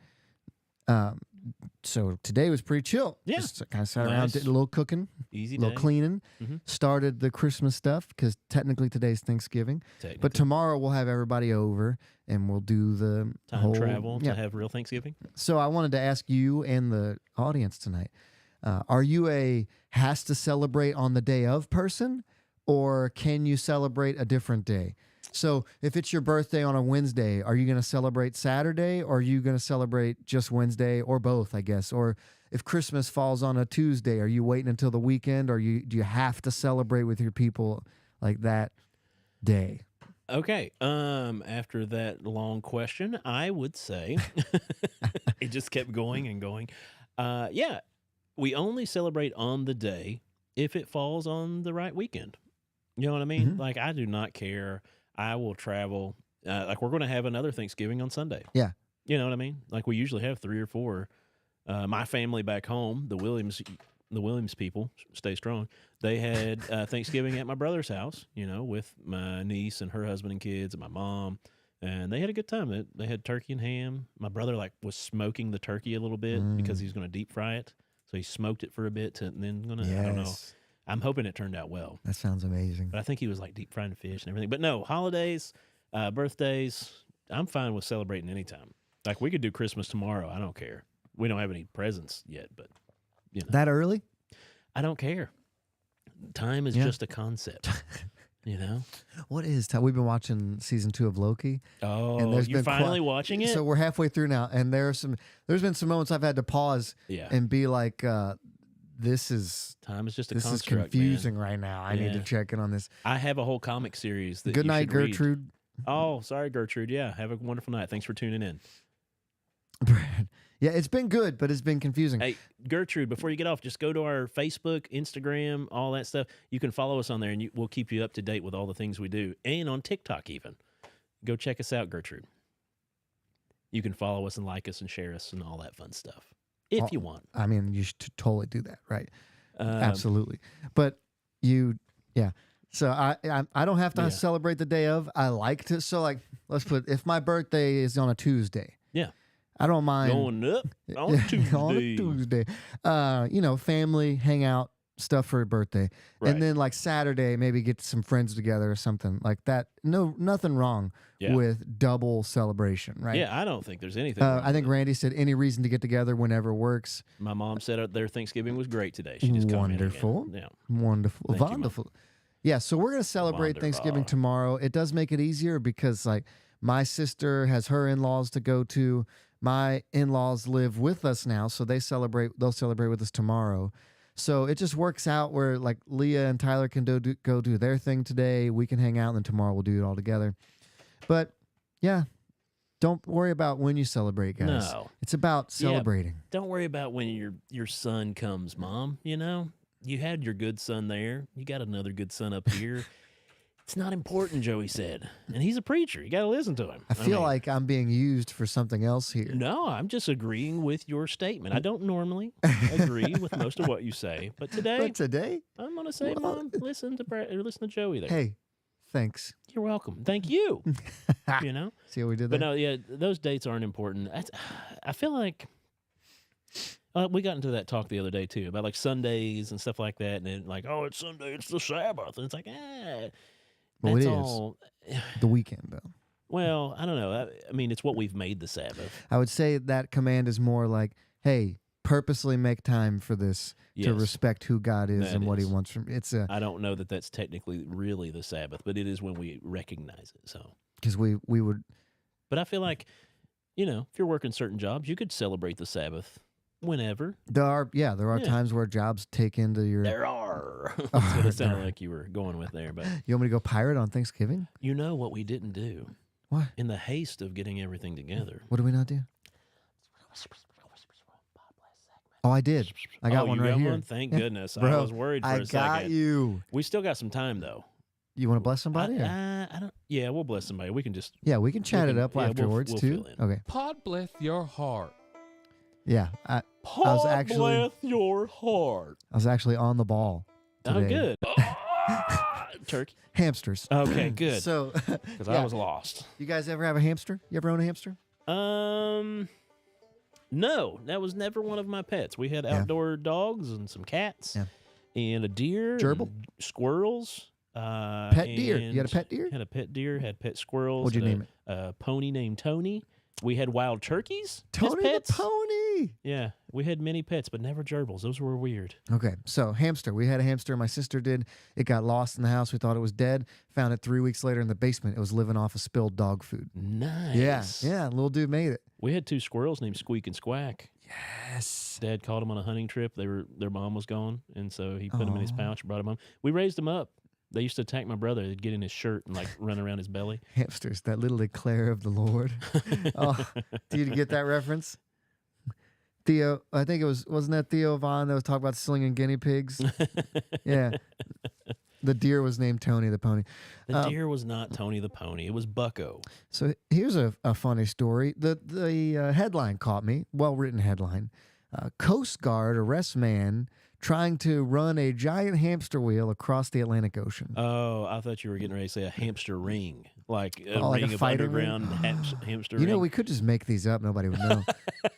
S4: So today was pretty chill.
S2: Yeah.
S4: Just kind of sat around,
S2: Nice.
S4: did a little cooking,
S2: Easy
S4: a little
S2: day.
S4: cleaning,
S2: Mhm.
S4: started the Christmas stuff because technically today's Thanksgiving. But
S2: Technically.
S4: tomorrow we'll have everybody over and we'll do the
S2: Time
S4: whole
S2: travel
S4: yeah.
S2: to have real Thanksgiving.
S4: So I wanted to ask you and the audience tonight: are you a has to celebrate on the day of person, or can you celebrate a different day? So if it's your birthday on a Wednesday, are you going to celebrate Saturday, or are you going to celebrate just Wednesday, or both? I guess. Or if Christmas falls on a Tuesday, are you waiting until the weekend, or do you have to celebrate with your people like that day?
S2: Okay. After that long question, I would say it just kept going and going. Yeah, we only celebrate on the day if it falls on the right weekend. You know what I mean?
S4: Mhm.
S2: Like, I do not care. I will travel. Like, we're going to have another Thanksgiving on Sunday.
S4: Yeah.
S2: You know what I mean? Like, we usually have 3 or 4. My family back home, the Williams people, stay strong. They had Thanksgiving at my brother's house, with my niece and her husband and kids and my mom, and they had a good time. They had turkey and ham. My brother was smoking the turkey a little bit because he was going to deep fry it. So he smoked it for a bit and then I don't know.
S4: Yes.
S2: I'm hoping it turned out well.
S4: That sounds amazing.
S2: But I think he was deep frying fish and everything. But no, holidays, birthdays, I'm fine with celebrating anytime. Like, we could do Christmas tomorrow. I don't care. We don't have any presents yet, but
S4: That early?
S2: I don't care. Time is
S4: Yeah.
S2: just a concept,
S4: What is time? We've been watching season 2 of Loki.
S2: Oh,
S4: there's
S2: you're
S4: been
S2: finally watching it?
S4: So we're halfway through now, and there's been some moments I've had to pause
S2: Yeah.
S4: and be like, this is
S2: Time is just a
S4: this is
S2: construct,
S4: confusing
S2: man.
S4: right now. I need to
S2: Yeah.
S4: check in on this.
S2: I have a whole comic series that
S4: Good
S2: you
S4: night,
S2: should read.
S4: Gertrude.
S2: Oh, sorry, Gertrude. Yeah, have a wonderful night. Thanks for tuning in.
S4: Brad. Yeah, it's been good, but it's been confusing.
S2: Hey, Gertrude, before you get off, just go to our Facebook, Instagram, all that stuff. You can follow us on there, and we'll keep you up to date with all the things we do, and on TikTok even. Go check us out, Gertrude. You can follow us and like us and share us and all that fun stuff if
S4: Oh,
S2: you want.
S4: I mean, you should totally do that, right?
S2: Um,
S4: Absolutely. But yeah. So I don't have to
S2: Yeah.
S4: celebrate the day of. I like to. So let's put if my birthday is on a Tuesday.
S2: Yeah.
S4: I don't mind
S2: Going up on Tuesday.
S4: on a Tuesday. Family, hang out, stuff for a birthday.
S2: Right.
S4: And then Saturday, maybe get some friends together or something like that. No, nothing wrong
S2: Yeah.
S4: with double celebration, right?
S2: Yeah, I don't think there's anything wrong
S4: I think
S2: with it.
S4: Randy said any reason to get together whenever works.
S2: My mom said their Thanksgiving was great today. She just commented again.
S4: Wonderful.
S2: Yeah.
S4: Wonderful.
S2: Thank you, Mom.
S4: Wonderful. Yeah, so we're going to celebrate
S2: Wonderful.
S4: Thanksgiving tomorrow. It does make it easier because my sister has her in-laws to go to. My in-laws live with us now, so they'll celebrate with us tomorrow. So it just works out where Leah and Tyler can go do their thing today. We can hang out, and then tomorrow we'll do it all together. But yeah, don't worry about when you celebrate, guys.
S2: No.
S4: It's about
S2: Yeah.
S4: celebrating.
S2: Don't worry about when your son comes, Mom. You had your good son there. You got another good son up here. It's not important, Joey said. And he's a preacher. You got to listen to him.
S4: I feel
S2: mean,
S4: like I'm being used for something else here.
S2: No, I'm just agreeing with your statement. I don't normally agree with most of what you say, but today
S4: But today,
S2: I'm going to say,
S4: Well-
S2: Mom, listen to Joey there.
S4: hey, thanks.
S2: You're welcome. Thank you.
S4: See what we did
S2: But
S4: there?
S2: no, yeah, those dates aren't important. I feel like we got into that talk the other day too about Sundays and stuff like that, and then oh, it's Sunday, it's the Sabbath, and it's
S4: Well, it
S2: that's
S4: is.
S2: all.
S4: The weekend, though.
S2: Well, I don't know. I mean, it's what we've made the Sabbath.
S4: I would say that command is more like, hey, purposely make time for this to
S2: Yes.
S4: respect who God is
S2: That
S4: and what He
S2: is.
S4: wants from. It's a
S2: I don't know that that's technically really the Sabbath, but it is when we recognize it. So,
S4: because we would.
S2: but I feel like, if you're working certain jobs, you could celebrate the Sabbath whenever.
S4: There are
S2: Yeah.
S4: times where jobs take into your.
S2: There are. That's what it sounded like you were going with there. But
S4: You want me to go pirate on Thanksgiving?
S2: you know what we didn't do?
S4: What?
S2: In the haste of getting everything together.
S4: What do we not do? Oh, I did. I got one
S2: you
S4: right
S2: got
S4: here.
S2: One? Thank goodness. I
S4: Bro,
S2: was worried for
S4: I
S2: a
S4: got
S2: second.
S4: you.
S2: We still got some time though.
S4: You want to bless somebody? or-
S2: I don't. Yeah, we'll bless somebody. We can just.
S4: yeah, we can chat it
S2: can-
S4: up
S2: yeah, we'll-
S4: afterwards
S2: we'll
S4: too.
S2: fill in.
S4: Okay.
S5: Pod bless your heart.
S4: Yeah, I was actually-
S2: your heart.
S4: was actually on the ball
S2: Oh,
S4: today.
S2: good. Turkey.
S4: Hamsters.
S2: Okay, good.
S4: So,
S2: Because
S4: yeah.
S2: I was lost.
S4: you guys ever have a hamster? You ever own a hamster?
S2: No, that was never one of my pets. We had outdoor dogs and some cats,
S4: Yeah.
S2: and a deer,
S4: Gerbil?
S2: and squirrels.
S4: Pet deer. You had a
S2: and
S4: pet deer?
S2: Had a pet deer. Had pet squirrels.
S4: What'd you
S2: had
S4: name
S2: a pony named Tony. We had wild turkeys. as
S4: Tony the
S2: pets.
S4: pony.
S2: Yeah, we had many pets, but never gerbils. Those were weird.
S4: Okay, so hamster. We had a hamster. My sister did. It got lost in the house. We thought it was dead. Found it 3 weeks later in the basement. It was living off of spilled dog food.
S2: Nice.
S4: Yeah, little dude made it.
S2: We had 2 squirrels named Squeak and Squack.
S4: Yes.
S2: Dad caught them on a hunting trip. Their mom was gone, and so he put them in his
S4: Aw.
S2: pouch, brought them home. We raised them up. They used to attack my brother. They'd get in his shirt and like run around his belly.
S4: Hamsters, that little eclair of the Lord. Oh, do you get that reference? Theo, I think wasn't that Theo Vaughn that was talking about slinging guinea pigs? Yeah. The deer was named Tony the pony.
S2: The deer was not Tony the pony. It was Bucko.
S4: So here's a funny story. The headline caught me, well-written headline. Coast Guard arrests man trying to run a giant hamster wheel across the Atlantic Ocean.
S2: Oh, I thought you were getting ready to say a hamster ring, like a
S4: Oh, like a
S2: ring of
S4: fighting ring?
S2: underground hamster
S4: You
S2: ring.
S4: know, we could just make these up. Nobody would know.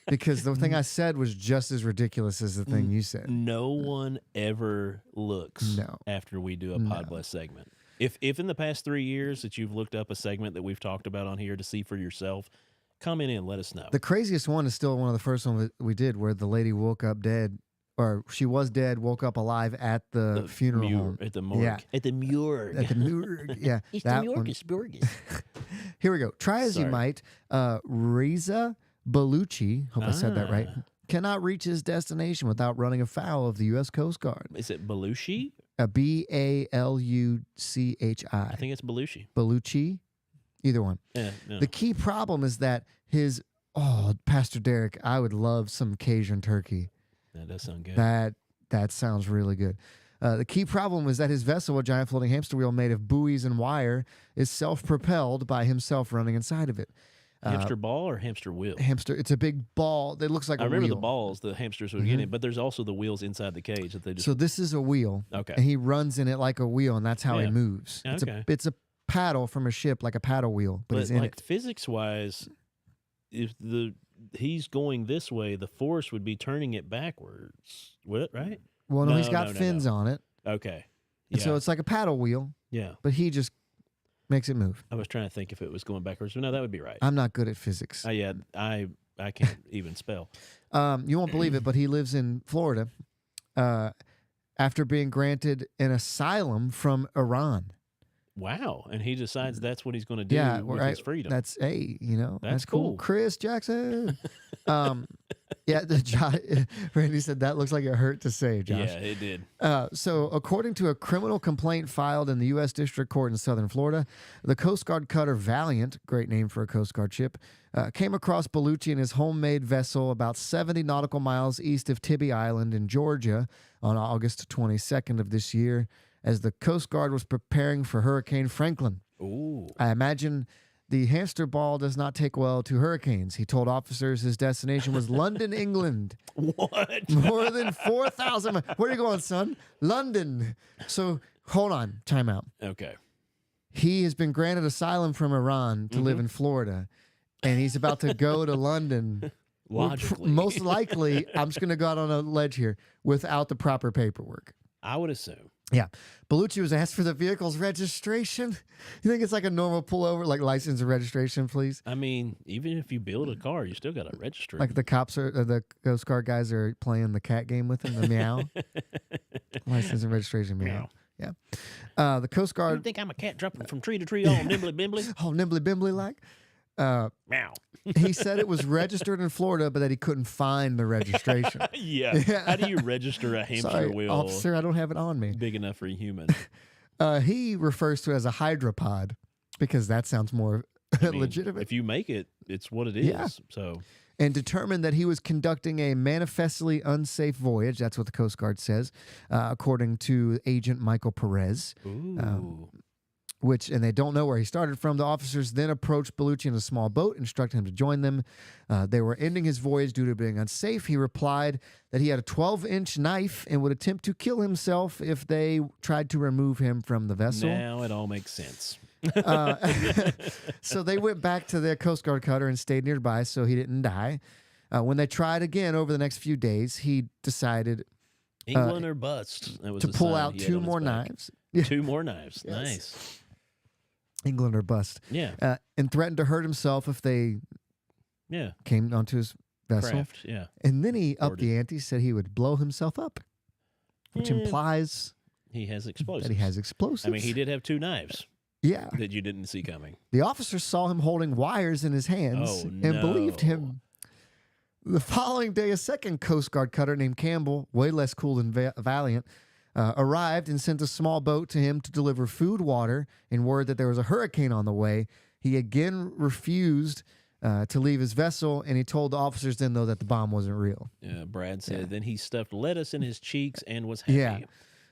S4: Because the thing I said was just as ridiculous as the thing you said.
S2: No one ever looks
S4: No.
S2: after we do a Pod Bless segment. If in the past 3 years that you've looked up a segment that we've talked about on here to see for yourself, comment in, let us know.
S4: The craziest one is still one of the first ones we did where the lady woke up dead, or she was dead, woke up alive at the funeral home.
S2: At the morgue.
S4: Yeah.
S2: At the morgue.
S4: At the morgue. Yeah.
S2: It's
S4: that
S2: the
S4: one.
S2: Morgus.
S4: Here we go. Try as you
S2: Sorry.
S4: might, Reza Bellucci, hope I said that right,
S2: Ah.
S4: cannot reach his destination without running afoul of the U.S. Coast Guard.
S2: Is it Belushi?
S4: Belluchi.
S2: I think it's Belushi.
S4: Bellucci, either one.
S2: Yeah, no.
S4: The key problem is that Pastor Derek, I would love some Cajun turkey.
S2: That does sound good.
S4: That sounds really good. The key problem is that his vessel, a giant floating hamster wheel made of buoys and wire, is self-propelled by himself running inside of it.
S2: Hamster ball or hamster wheel?
S4: Hamster, it's a big ball that looks like
S2: I
S4: a
S2: remember
S4: wheel.
S2: the balls the hamsters would get in, but there's also the wheels inside the cage that they just.
S4: So this is a wheel,
S2: Okay.
S4: and he runs in it like a wheel, and that's how he
S2: Yeah.
S4: moves.
S2: Okay.
S4: It's a paddle from a ship, like a paddle wheel, but he's in
S2: like
S4: it.
S2: physics wise, if he's going this way, the force would be turning it backwards. Would it, right?
S4: Well, no, he's
S2: No,
S4: got
S2: no, no,
S4: fins on it,
S2: Okay.
S4: and
S2: Yeah.
S4: so it's like a paddle wheel,
S2: yeah.
S4: but he just makes it move.
S2: I was trying to think if it was going backwards. But no, that would be right.
S4: I'm not good at physics.
S2: Yeah, I can't even spell.
S4: You won't believe it, but he lives in Florida after being granted an asylum from Iran.
S2: Wow. And he decides that's what he's going to do
S4: Yeah,
S2: with
S4: right.
S2: his freedom.
S4: That's that's
S2: That's
S4: cool.
S2: cool.
S4: Chris Jackson. Yeah, Randy said that looks like it hurt to say, Josh.
S2: Yeah, it did.
S4: So, according to a criminal complaint filed in the U.S. District Court in Southern Florida, the Coast Guard cutter Valiant, great name for a Coast Guard ship, came across Bellucci in his homemade vessel about 70 nautical miles east of Tybee Island in Georgia on August 22nd of this year as the Coast Guard was preparing for Hurricane Franklin.
S2: Ooh.
S4: I imagine the hamster ball does not take well to hurricanes. He told officers his destination was London, England.
S2: What?
S4: More than 4,000 miles. Where are you going, son? London. So hold on, time out.
S2: Okay.
S4: He has been granted asylum from Iran to live in Florida, and he's about to go to London.
S2: Logically.
S4: Most likely, I'm just going to go out on a ledge here, without the proper paperwork.
S2: I would assume.
S4: Yeah. Bellucci was asked for the vehicle's registration. You think it's like a normal pullover, like license and registration, please?
S2: I mean, even if you build a car, you still got to register it.
S4: Like the cops are, the Coast Guard guys are playing the cat game with him, the meow. License and registration, meow. Yeah. The Coast
S2: You
S4: Guard,
S2: think I'm a cat jumping from tree to tree all nimbly bimbly?
S4: oh, nimbly bimbly like.
S2: Meow.
S4: He said it was registered in Florida, but that he couldn't find the registration.
S2: Yeah. How do you register a hamster
S4: Sorry,
S2: wheel
S4: officer, I don't have it on me.
S2: big enough for a human?
S4: He refers to it as a hydropod because that sounds more
S2: I mean,
S4: legitimate.
S2: If you make it, it's what it is.
S4: Yeah.
S2: So
S4: And determined that he was conducting a manifestly unsafe voyage. That's what the Coast Guard says, according to Agent Michael Perez.
S2: ooh.
S4: And they don't know where he started from. The officers then approached Bellucci in a small boat, instructing him to join them. They were ending his voyage due to being unsafe. He replied that he had a 12-inch knife and would attempt to kill himself if they tried to remove him from the vessel.
S2: Now it all makes sense.
S4: So they went back to their Coast Guard cutter and stayed nearby so he didn't die. When they tried again over the next few days, he decided
S2: England or bust. That was
S4: to
S2: the
S4: pull
S2: sign
S4: out
S2: he had
S4: 2
S2: on his
S4: more
S2: back.
S4: knives.
S2: 2 more knives.
S4: Yes.
S2: Nice.
S4: England or bust.
S2: Yeah.
S4: And threatened to hurt himself if they
S2: Yeah.
S4: came onto his vessel.
S2: Craft. Yeah.
S4: And then he upped
S2: Hoarded.
S4: the ante, said he would blow himself up, which
S2: Yeah.
S4: implies
S2: He has explosives.
S4: that he has explosives.
S2: I mean, he did have 2 knives
S4: Yeah.
S2: that you didn't see coming.
S4: The officers saw him holding wires in his hands
S2: Oh,
S4: and believed
S2: no.
S4: him. The following day, a second Coast Guard cutter named Campbell, way less cool than Valiant, arrived and sent a small boat to him to deliver food, water, and word that there was a hurricane on the way. He again refused to leave his vessel, and he told the officers then, though, that the bomb wasn't real.
S2: Brad said, then he stuffed lettuce in his cheeks and was happy.
S4: Yeah.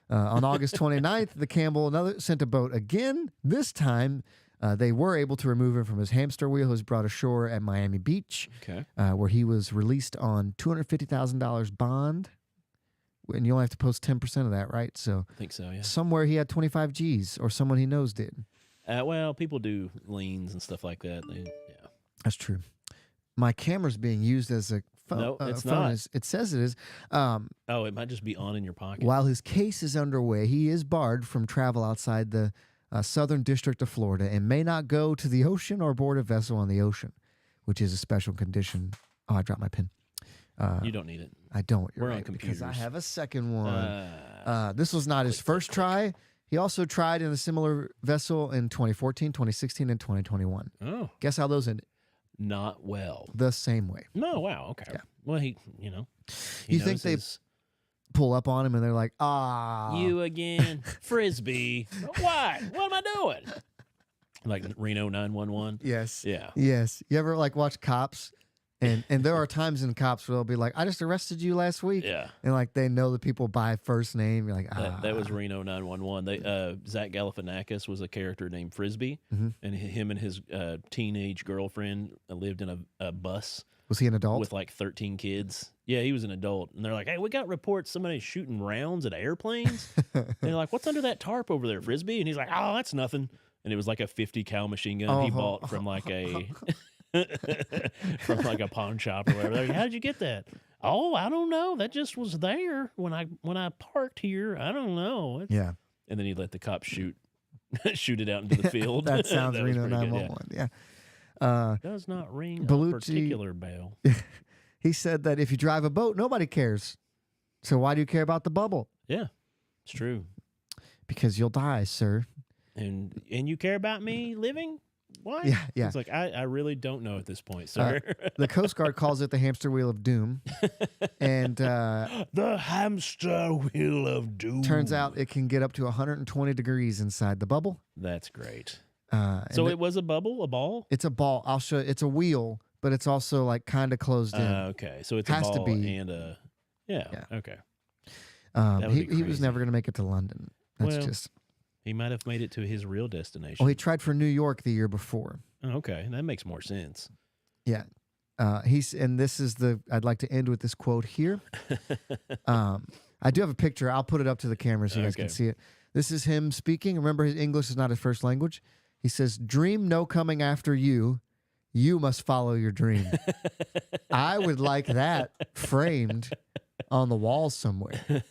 S4: On August 29th, the Campbell sent a boat again. This time, they were able to remove him from his hamster wheel. He was brought ashore at Miami Beach,
S2: Okay.
S4: where he was released on $250,000 bond. And you only have to post 10% of that, right? So
S2: I think so, yeah.
S4: somewhere he had 25 G's, or someone he knows did.
S2: Well, people do liens and stuff like that. Yeah.
S4: That's true. My camera's being used as a phone.
S2: No, it's
S4: phone
S2: not.
S4: It says it is.
S2: Oh, it might just be on in your pocket.
S4: While his case is underway, he is barred from travel outside the Southern District of Florida and may not go to the ocean or board a vessel on the ocean, which is a special condition. Oh, I dropped my pen.
S2: You don't need it.
S4: I don't. You're
S2: We're on
S4: right, because I
S2: computers.
S4: have a second one. This was not his first try. He also tried in a similar vessel in 2014, 2016, and 2021.
S2: Oh,
S4: Guess how those ended?
S2: not well.
S4: The same way.
S2: No, wow, okay.
S4: Yeah.
S2: Well, he
S4: You think
S2: knows
S4: they
S2: his-
S4: pull up on him and they're like,
S2: you again, Frisbee. What? What am I doing? Like Reno 911.
S4: Yes.
S2: Yeah.
S4: Yes. You ever like watch Cops? And there are times in Cops where they'll be like, I just arrested you last week.
S2: Yeah.
S4: And like they know the people by first name. You're like,
S2: That was Reno 911. They Zach Galifianakis was a character named Frisbee,
S4: Mhm.
S2: and him and his teenage girlfriend lived in a bus
S4: Was he an adult?
S2: with like 13 kids. Yeah, he was an adult, and they're like, "Hey, we got reports somebody's shooting rounds at airplanes." And they're like, "What's under that tarp over there, Frisbee?" And he's like, "Oh, that's nothing." And it was like a 50 cal machine gun he
S4: Oh.
S2: bought from like a from like a pawn shop or whatever. They're like, how did you get that? Oh, I don't know. That just was there when I parked here. I don't know.
S4: Yeah.
S2: And then he let the cops shoot it out into the field.
S4: That sounds
S2: was
S4: Reno
S2: pretty good,
S4: 911. Yeah.
S2: Does not ring
S4: Bellucci-
S2: a particular bell.
S4: He said that if you drive a boat, nobody cares. So why do you care about the bubble?
S2: Yeah, it's true.
S4: Because you'll die, sir.
S2: And you care about me living? What?
S4: Yeah, yeah.
S2: It's like I really don't know at this point, sir.
S4: The Coast Guard calls it the hamster wheel of doom. And
S2: The hamster wheel of doom.
S4: turns out it can get up to 120 degrees inside the bubble.
S2: That's great.
S4: And
S2: So it was a bubble, a ball?
S4: it's a ball. I'll show. It's a wheel, but it's also like kind of closed in.
S2: Okay, so it's
S4: Has
S2: a
S4: to
S2: ball
S4: be.
S2: and a yeah. Okay. that would
S4: He
S2: be
S4: was
S2: crazy.
S4: never going to make it to London. That's
S2: Well,
S4: just.
S2: He might have made it to his real destination.
S4: Oh, he tried for New York the year before.
S2: Oh, okay, that makes more sense.
S4: Yeah. And this is I'd like to end with this quote here. I do have a picture. I'll put it up to the camera so you guys can
S2: Okay.
S4: see it. This is him speaking. Remember, his English is not his first language. He says, "Dream no coming after you. You must follow your dream." I would like that framed on the wall somewhere.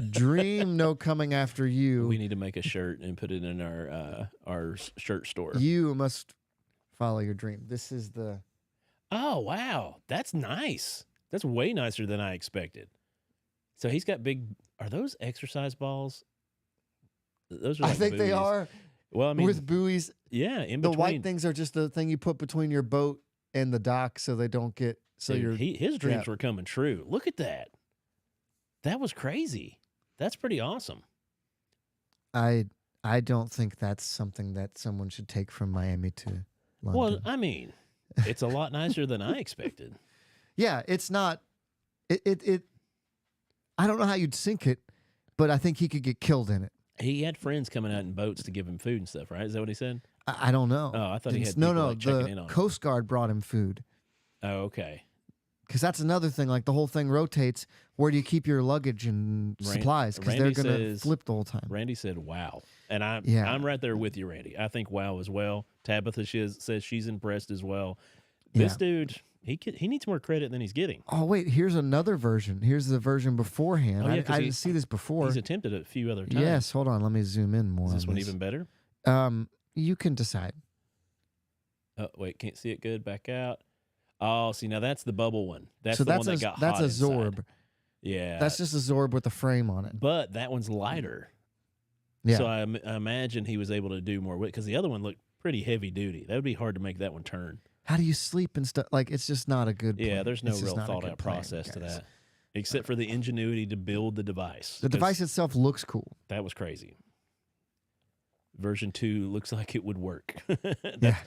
S4: Dream no coming after you.
S2: We need to make a shirt and put it in our shirt store.
S4: You must follow your dream. This is the.
S2: Oh, wow. That's nice. That's way nicer than I expected. So he's got big. Are those exercise balls? Those are
S4: I
S2: like
S4: think they
S2: buoys.
S4: are.
S2: Well, I mean,
S4: With buoys.
S2: yeah, in
S4: The
S2: between.
S4: white things are just the thing you put between your boat and the dock so they don't get. So
S2: Dude,
S4: you're.
S2: his dreams were coming true. Look at that. That was crazy. That's pretty awesome.
S4: I don't think that's something that someone should take from Miami to London.
S2: Well, I mean, it's a lot nicer than I expected.
S4: Yeah, it's not. It. I don't know how you'd sink it, but I think he could get killed in it.
S2: He had friends coming out in boats to give him food and stuff, right? Is that what he said?
S4: I don't know.
S2: Oh, I thought he had
S4: no,
S2: people,
S4: no.
S2: like, checking in
S4: The
S2: on him.
S4: Coast Guard brought him food
S2: Oh, okay.
S4: because that's another thing. Like the whole thing rotates. Where do you keep your luggage and supplies? Because they're
S2: Randy
S4: going to
S2: says-
S4: flip the whole time.
S2: Randy said, "Wow," and
S4: Yeah.
S2: I'm right there with you, Randy. I think wow as well. Tabitha says she's impressed as well. This
S4: Yeah.
S2: dude, he needs more credit than he's getting.
S4: Oh wait, here's another version. Here's the version beforehand.
S2: Oh, yeah, 'cause
S4: I
S2: he-
S4: didn't see this before.
S2: He's attempted it a few other times.
S4: Yes, hold on. Let me zoom in more.
S2: Is this
S4: on
S2: one even better?
S4: You can decide.
S2: Oh wait, can't see it good. Back out. Oh, see now that's the bubble one. That's
S4: so
S2: the
S4: that's
S2: one
S4: a
S2: that got
S4: that's
S2: hot
S4: a
S2: inside.
S4: Zorb.
S2: Yeah,
S4: That's just a Zorb with a frame on it.
S2: But that one's lighter.
S4: Yeah.
S2: So I imagine he was able to do more with because the other one looked pretty heavy duty. That would be hard to make that one turn.
S4: How do you sleep and stuff? Like it's just not a good.
S2: Yeah,
S4: plan.
S2: there's no
S4: It's just
S2: real
S4: not a
S2: thought
S4: good
S2: out
S4: plan,
S2: process to
S4: guys.
S2: that, except for the ingenuity to build the device.
S4: The
S2: 'Cause
S4: device itself looks cool.
S2: that was crazy. Version 2 looks like it would work.
S4: Yeah.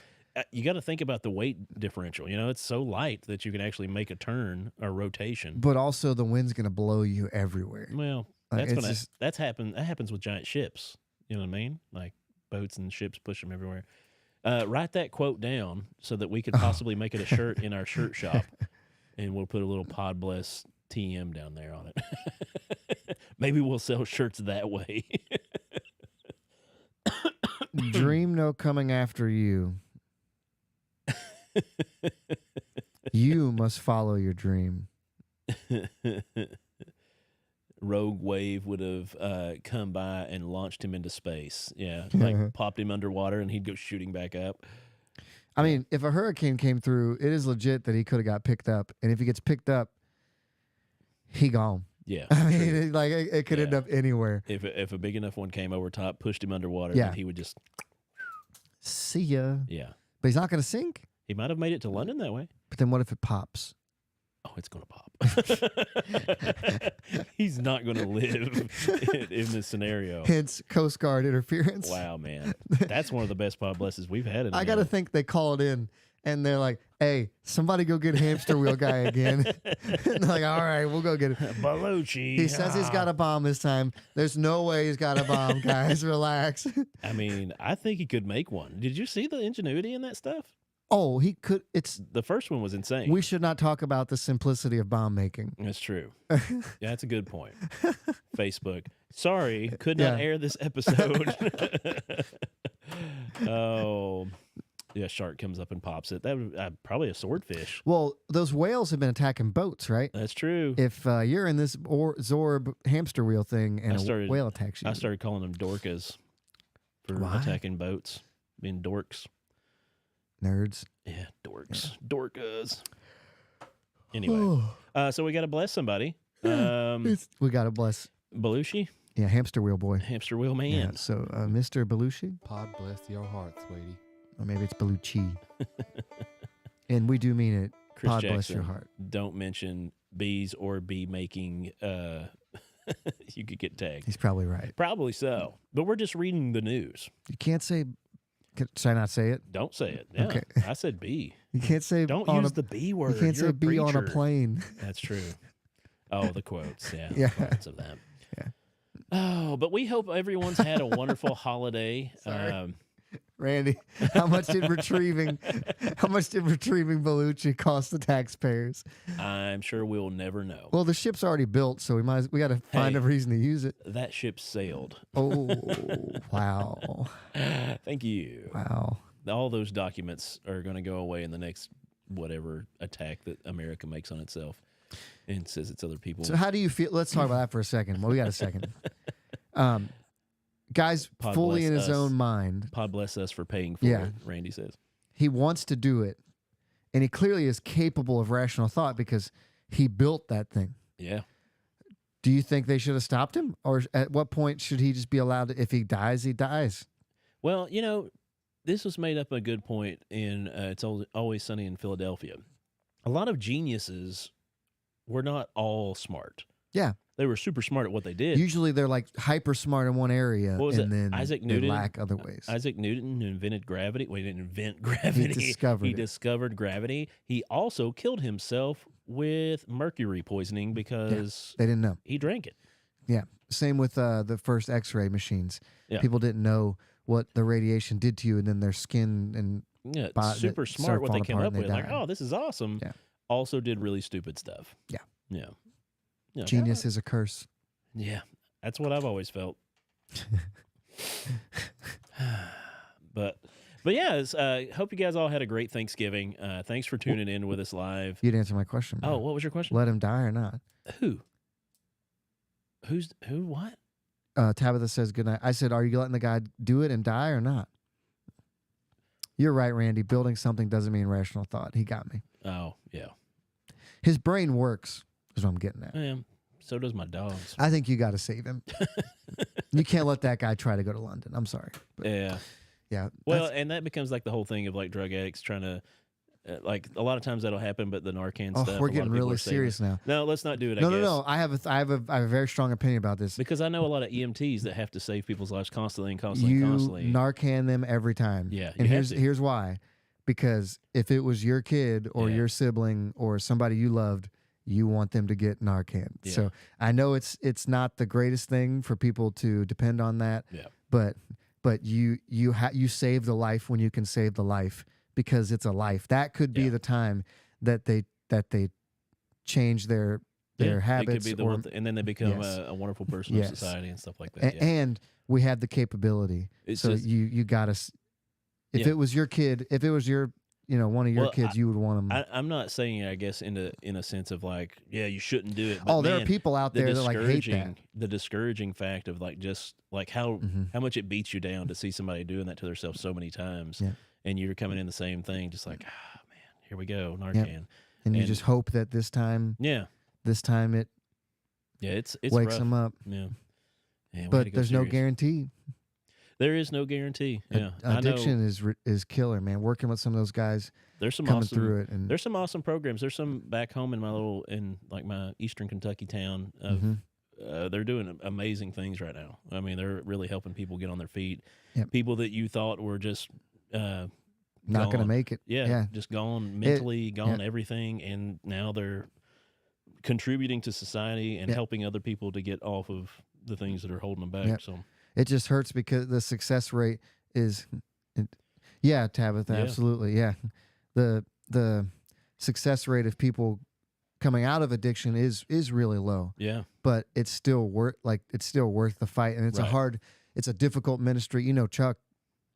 S2: You got to think about the weight differential. You know, it's so light that you can actually make a turn or rotation.
S4: But also the wind's gonna blow you everywhere.
S2: Well,
S4: Like,
S2: that's
S4: it's
S2: gonna
S4: just-
S2: that happens with giant ships. You know what I mean? Like boats and ships push them everywhere. Write that quote down so that we could possibly make it a shirt in our shirt shop, and we'll put a little Pod Bless TM down there on it. Maybe we'll sell shirts that way.
S4: Dream no coming after you. You must follow your dream.
S2: Rogue Wave would have come by and launched him into space. Yeah, like popped him underwater and he'd go shooting back up.
S4: I mean, if a hurricane came through, it is legit that he could have got picked up. And if he gets picked up, he gone.
S2: Yeah,
S4: I mean,
S2: true.
S4: it could end
S2: Yeah.
S4: up anywhere.
S2: If a big enough one came over top, pushed him underwater,
S4: Yeah.
S2: then he would just
S4: See ya.
S2: yeah.
S4: But he's not going to sink.
S2: He might have made it to London that way.
S4: But then what if it pops?
S2: Oh, it's gonna pop. He's not gonna live in this scenario.
S4: Hence Coast Guard interference.
S2: Wow, man, that's one of the best Pod Blesses we've had. In a
S4: I got to
S2: minute.
S4: think they call it in and they're like, hey, somebody go get hamster wheel guy again. And they're like, all right, we'll go get him.
S2: Belushi.
S4: He says he's got a bomb this time. There's no way he's got a bomb, guys. Relax.
S2: I mean, I think he could make one. Did you see the ingenuity in that stuff?
S4: Oh, he could. It's.
S2: The first one was insane.
S4: We should not talk about the simplicity of bomb making.
S2: That's true. Yeah, that's a good point. Facebook. Sorry, could not
S4: Yeah.
S2: air this episode. Oh, yeah, shark comes up and pops it. That would probably a swordfish.
S4: Well, those whales have been attacking boats, right?
S2: That's true.
S4: If you're in this Zorb hamster wheel thing and a whale attacks you,
S2: I started calling them dorcas for
S4: Why?
S2: attacking boats, being dorks.
S4: nerds.
S2: Yeah, dorks, dorkas. Anyway, so we got to bless somebody.
S4: We got to bless.
S2: Belushi,
S4: Yeah, hamster wheel boy.
S2: hamster wheel man.
S4: Yeah, so Mr. Belushi,
S5: Pod bless your heart, sweetie.
S4: or maybe it's Belushi. And we do mean it.
S2: Chris
S4: Pod
S2: Jackson,
S4: bless your heart.
S2: Don't mention bees or bee making. You could get tagged.
S4: He's probably right.
S2: Probably so. But we're just reading the news.
S4: You can't say. Should I not say it?
S2: Don't say it. Yeah,
S4: Okay.
S2: I said bee.
S4: You can't say.
S2: Don't
S4: on
S2: use
S4: a,
S2: the B word.
S4: You can't
S2: You're
S4: say
S2: a
S4: be on a
S2: preacher.
S4: plane.
S2: That's true. Oh, the quotes. Yeah.
S4: Yeah.
S2: Lots of them.
S4: Yeah.
S2: Oh, but we hope everyone's had a wonderful holiday.
S4: Sorry. Randy, how much did retrieving Belushi cost the taxpayers?
S2: I'm sure we'll never know.
S4: Well, the ship's already built, so we got to find a reason to use it.
S2: That ship sailed.
S4: Oh, wow.
S2: Thank you.
S4: Wow.
S2: All those documents are going to go away in the next whatever attack that America makes on itself. and says it's other people.
S4: So how do you feel? Let's talk about that for a second. Well, we got a second. Guy's
S2: God
S4: fully
S2: bless
S4: in his
S2: us.
S4: own mind.
S2: God bless us for paying for
S4: Yeah.
S2: it, Randy says.
S4: He wants to do it, and he clearly is capable of rational thought because he built that thing.
S2: Yeah.
S4: Do you think they should have stopped him, or at what point should he just be allowed to? If he dies, he dies.
S2: Well, this was made up a good point in It's Always Sunny in Philadelphia. A lot of geniuses were not all smart.
S4: Yeah.
S2: They were super smart at what they did.
S4: Usually they're like hyper smart in one area,
S2: What was
S4: and
S2: it?
S4: then
S2: Isaac
S4: they
S2: Newton?
S4: lack other ways.
S2: Isaac Newton invented gravity. Well, he didn't invent gravity.
S4: discovered it.
S2: discovered gravity. He also killed himself with mercury poisoning because
S4: They didn't know.
S2: he drank it.
S4: Yeah. Same with the first X-ray machines.
S2: Yeah.
S4: People didn't know what the radiation did to you, and then their skin and
S2: Yeah, it's
S4: But
S2: super
S4: that
S2: smart
S4: started
S2: what they
S4: falling
S2: came
S4: apart
S2: up
S4: and they
S2: with. Like,
S4: died.
S2: oh, this is awesome.
S4: Yeah.
S2: Also did really stupid stuff.
S4: Yeah.
S2: Yeah. Yeah.
S4: genius is a curse.
S2: Yeah. That's what I've always felt. but yeah, hope you guys all had a great Thanksgiving. Thanks for tuning in with us live.
S4: You'd answer my question.
S2: Oh,
S4: bro.
S2: what was your question?
S4: Let him die or not?
S2: Who? Who? What?
S4: Tabitha says good night. I said, are you letting the guy do it and die or not? You're right, Randy. Building something doesn't mean rational thought. He got me.
S2: Oh, yeah.
S4: His brain works, is what I'm getting at.
S2: Yeah. So does my dogs.
S4: I think you got to save him. You can't let that guy try to go to London. I'm sorry. But
S2: Yeah.
S4: yeah.
S2: Well,
S4: that's-
S2: and that becomes like the whole thing of like drug addicts trying to, like a lot of times that'll happen, but the Narcan
S4: oh,
S2: stuff. a
S4: we're
S2: lot
S4: getting
S2: of people
S4: really
S2: are saying,
S4: serious now.
S2: No, let's not do it.
S4: No,
S2: I guess.
S4: no. I have a very strong opinion about this.
S2: Because I know a lot of EMTs that have to save people's lives constantly and constantly
S4: You
S2: and constantly.
S4: Narcan them every time.
S2: Yeah,
S4: And
S2: you have to.
S4: here's why. Because if it was your kid or
S2: Yeah.
S4: your sibling or somebody you loved, you want them to get Narcan.
S2: Yeah.
S4: So I know it's not the greatest thing for people to depend on that.
S2: Yeah.
S4: But you save the life when you can save the life because it's a life. That could be
S2: Yeah.
S4: the time that they change their
S2: It
S4: habits.
S2: could be the
S4: or,
S2: one and then they become
S4: Yes.
S2: a wonderful person
S4: Yes.
S2: of society and stuff like that. Yeah.
S4: and we have the capability.
S2: It's
S4: so
S2: just-
S4: you gotta. If
S2: Yeah.
S4: it was your kid, if it was your one of your
S2: Well,
S4: kids, you would want them.
S2: I'm not saying it, I guess, in a sense of like, yeah, you shouldn't do it. But
S4: Oh, there are
S2: man,
S4: people out
S2: the
S4: there that like hate that.
S2: the discouraging fact of like just like how
S4: Mhm.
S2: much it beats you down to see somebody doing that to themselves so many times,
S4: Yeah.
S2: and you're coming in the same thing, just like, ah, man, here we go, Narcan.
S4: And you
S2: and-
S4: just hope that this time
S2: Yeah,
S4: it
S2: yeah, it's
S4: wakes
S2: rough.
S4: them up.
S2: Yeah, yeah, we had to
S4: But
S2: go
S4: there's no
S2: serious.
S4: guarantee.
S2: There is no guarantee. Yeah, I know
S4: Addiction is killer, man. Working with some of those guys
S2: there's some
S4: coming
S2: awesome
S4: through it, and
S2: There's some awesome programs. There's some back home in my eastern Kentucky town.
S4: Mhm.
S2: They're doing amazing things right now. I mean, they're really helping people get on their feet.
S4: Yep.
S2: People that you thought were just
S4: not going to
S2: gone.
S4: make it.
S2: Yeah, just gone mentally, gone
S4: yeah.
S2: everything, and now they're contributing to society and
S4: Yeah.
S2: helping other people to get off of the things that are holding them back.
S4: Yeah.
S2: So
S4: It just hurts because the success rate is, yeah, Tabitha,
S2: Yeah.
S4: absolutely, yeah. The success rate of people coming out of addiction is really low,
S2: yeah,
S4: but it's still worth the fight, and it's
S2: Right.
S4: it's a difficult ministry. You know, Chuck,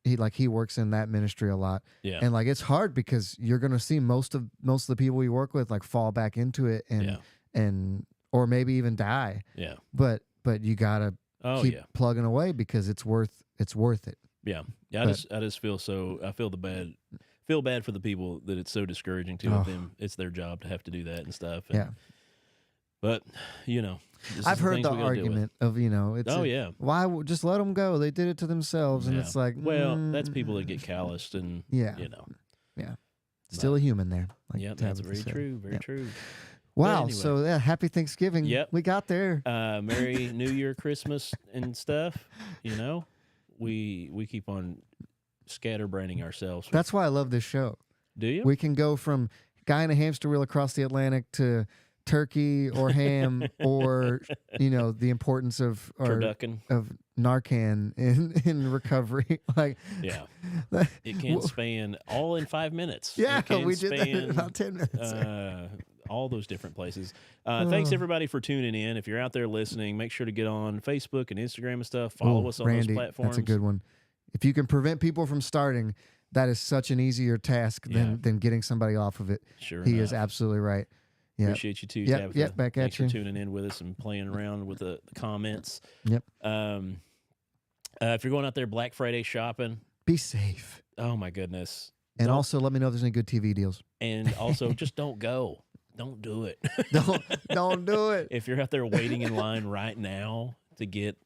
S4: he works in that ministry a lot,
S2: yeah,
S4: and like it's hard because you're gonna see most of the people we work with like fall back into it
S2: yeah,
S4: and or maybe even die,
S2: yeah.
S4: but you gotta
S2: Oh
S4: keep
S2: yeah,
S4: plugging away because it's worth it.
S2: yeah, yeah. I just feel so. I feel bad for the people that it's so discouraging to of them. It's their job to have to do that and stuff. And,
S4: Yeah.
S2: But this is
S4: I've heard
S2: things
S4: the
S2: we gotta deal with.
S4: argument of it's
S2: Oh yeah.
S4: just let them go, they did it to themselves, and
S2: Yeah.
S4: it's like,
S2: Well, that's people that get calloused and
S4: Yeah.
S2: but-
S4: still a human there. Like
S2: yeah, that's
S4: Tabitha
S2: very
S4: said.
S2: true. Very
S4: Yeah.
S2: true.
S4: Wow.
S2: anyway.
S4: So yeah, happy Thanksgiving.
S2: Yep.
S4: We got there.
S2: Merry New Year, Christmas, and stuff. We keep on scatterbraining ourselves.
S4: That's why I love this show.
S2: Do you?
S4: We can go from guy in a hamster wheel across the Atlantic to turkey or ham or the importance of
S2: Turducken.
S4: Narcan in recovery. Like
S2: Yeah. It can span all in 5 minutes.
S4: yeah,
S2: It can
S4: we did that in
S2: span,
S4: about 10 minutes.
S2: all those different places. Thanks everybody for tuning in. If you're out there listening, make sure to get on Facebook and Instagram and stuff. Follow
S4: Ooh,
S2: us on
S4: Randy,
S2: those platforms.
S4: That's a good one. If you can prevent people from starting, that is such an easier task than getting somebody off of it.
S2: Sure.
S4: He is
S2: enough.
S4: absolutely right. Yep.
S2: Appreciate you too,
S4: Yep,
S2: Tabitha.
S4: yep, back at
S2: Thanks
S4: you.
S2: for tuning in with us and playing around with the comments.
S4: Yep.
S2: If you're going out there Black Friday shopping,
S4: Be safe.
S2: oh my goodness.
S4: And
S2: Don't-
S4: also let me know if there's any good TV deals.
S2: And also just don't go. Don't do it.
S4: Don't do it.
S2: If you're out there waiting in line right now to get,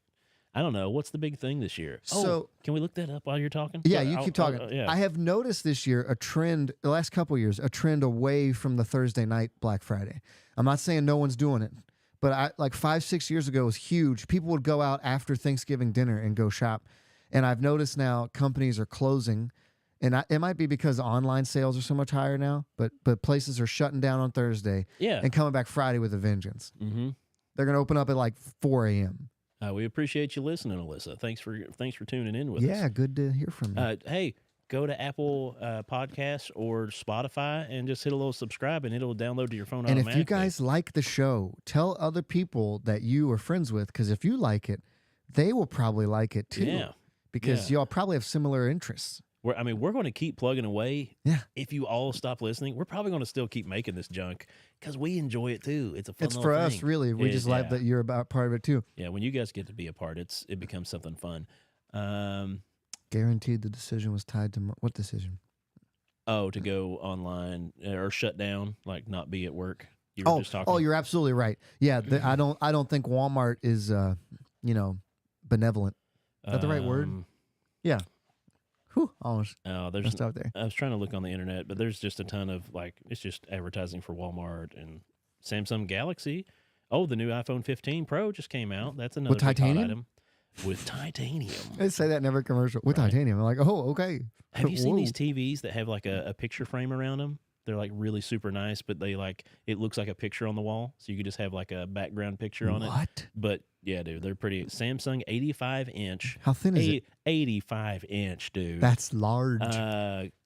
S2: I don't know, what's the big thing this year?
S4: So-
S2: can we look that up while you're talking?
S4: Yeah, you keep talking.
S2: yeah.
S4: I have noticed this year a trend, the last couple of years, a trend away from the Thursday night Black Friday. I'm not saying no one's doing it, but like 5-6 years ago it was huge. People would go out after Thanksgiving dinner and go shop. And I've noticed now companies are closing. And it might be because online sales are so much higher now, but places are shutting down on Thursday
S2: Yeah.
S4: and coming back Friday with a vengeance.
S2: Mm-hmm.
S4: They're going to open up at like 4 a.m.
S2: We appreciate you listening, Alyssa. Thanks for tuning in with us.
S4: Yeah, good to hear from you.
S2: Hey, go to Apple Podcasts or Spotify and just hit a little subscribe, and it'll download to your phone
S4: And
S2: automatically.
S4: if you guys like the show, tell other people that you are friends with, because if you like it, they will probably like it too.
S2: Yeah.
S4: Because y'all probably have similar interests.
S2: We're going to keep plugging away.
S4: Yeah.
S2: If you all stop listening, we're probably going to still keep making this junk because we enjoy it too. It's a fun
S4: It's
S2: little
S4: for us,
S2: thing.
S4: really. We
S2: It
S4: just
S2: is,
S4: like
S2: yeah.
S4: that you're about part of it too.
S2: Yeah, when you guys get to be a part, it becomes something fun.
S4: Guaranteed the decision was tied to what decision?
S2: To go online or shut down, like not be at work. You were just talking.
S4: You're absolutely right. Yeah, I don't think Walmart is benevolent. Is that the right word? Yeah. Whew, almost
S2: There's
S4: messed up there.
S2: I was trying to look on the internet, but there's just a ton of it's just advertising for Walmart and Samsung Galaxy. Oh, the new iPhone 15 Pro just came out. That's another big hot
S4: titanium?
S2: item. With titanium.
S4: They say that in every commercial with
S2: Right.
S4: titanium. I'm like, oh, okay.
S2: Have you seen
S4: Whoa.
S2: these TVs that have like a picture frame around them? They're like really super nice, but they it looks like a picture on the wall, so you could just have like a background picture on it.
S4: What?
S2: But yeah, dude, they're pretty. Samsung 85-inch.
S4: How thin is it?
S2: 85-inch, dude.
S4: That's large.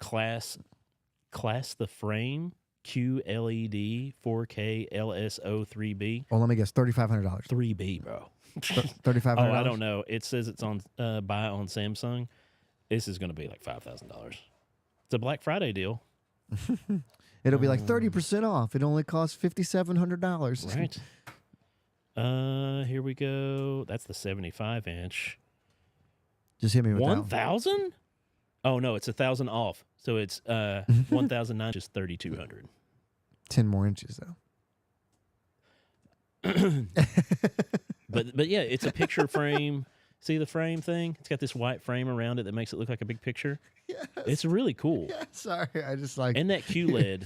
S2: Class the frame QLED 4K LSO 3B.
S4: Let me guess, $3,500.
S2: 3B, bro.
S4: $3,500.
S2: Oh, I don't know. It says it's on buy on Samsung. This is going to be like $5,000. It's a Black Friday deal.
S4: It'll be like 30% off. It only costs $5,700.
S2: Right. Here we go. That's the 75-inch.
S4: Just hit me with that.
S2: 1,000? Oh no, it's 1,000 off. So it's 1,009, just 3,200.
S4: 10 more inches though.
S2: But yeah, it's a picture frame. See the frame thing? It's got this white frame around it that makes it look like a big picture.
S4: Yes.
S2: It's really cool.
S4: Yeah, sorry, I just like.
S2: And that QLED,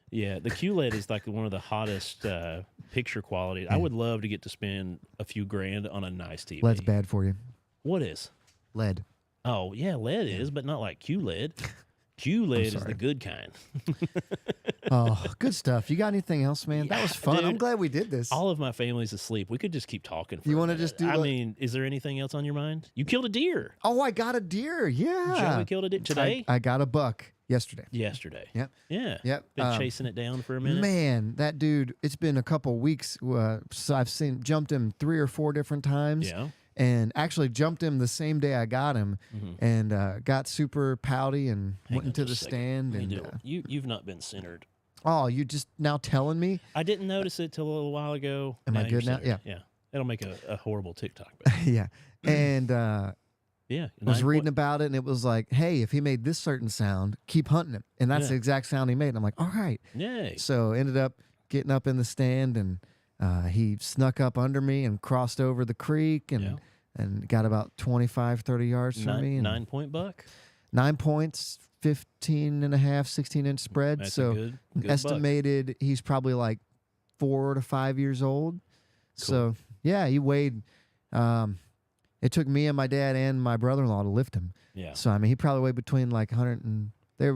S2: yeah, the QLED is like one of the hottest picture quality. I would love to get to spend a few grand on a nice TV.
S4: Lead's bad for you.
S2: What is?
S4: Lead.
S2: Oh, yeah, LED is, but not like QLED. QLED is the
S4: sorry.
S2: good kind.
S4: Oh, good stuff. You got anything else, man? That was fun.
S2: dude,
S4: I'm glad we did this.
S2: All of my family's asleep. We could just keep talking. For
S4: You
S2: want
S4: wanna
S2: to
S4: just do
S2: I
S4: like-
S2: mean, is there anything else on your mind? You killed a deer.
S4: Oh, I got a deer. Yeah.
S2: Joey killed a deer today?
S4: I got a buck yesterday.
S2: Yesterday.
S4: Yep.
S2: Yeah.
S4: Yep.
S2: Been chasing it down for a minute.
S4: Man, that dude, it's been a couple weeks. So I've jumped him 3 or 4 different times.
S2: Yeah.
S4: And actually jumped him the same day I got him,
S2: Mhm.
S4: and got super pouty and
S2: Hang
S4: went
S2: on
S4: into the
S2: just a second.
S4: stand.
S2: Let me
S4: And
S2: do it. You've not been centered.
S4: oh, you just now telling me?
S2: I didn't notice it till a little while ago.
S4: Am I
S2: you're
S4: good now?
S2: centered. Yeah. That'll make a horrible TikTok. But
S4: Yeah. And
S2: yeah.
S4: I was reading about it, and it was like, hey, if he made this certain sound, keep hunting him. And that's
S2: Yeah.
S4: the exact sound he made. And I'm like, all right.
S2: Yay.
S4: So ended up getting up in the stand, and he snuck up under me and crossed over the creek and got about 25, 30 yards from me. And
S2: 9-point buck.
S4: 9 points, 15 and a half, 16-inch spread.
S2: That's
S4: So
S2: a good buck.
S4: estimated he's probably like 4 to 5 years old. So yeah, he weighed. It took me and my dad and my brother-in-law to lift him.
S2: Yeah.
S4: So I mean, he probably weighed between like 100 and.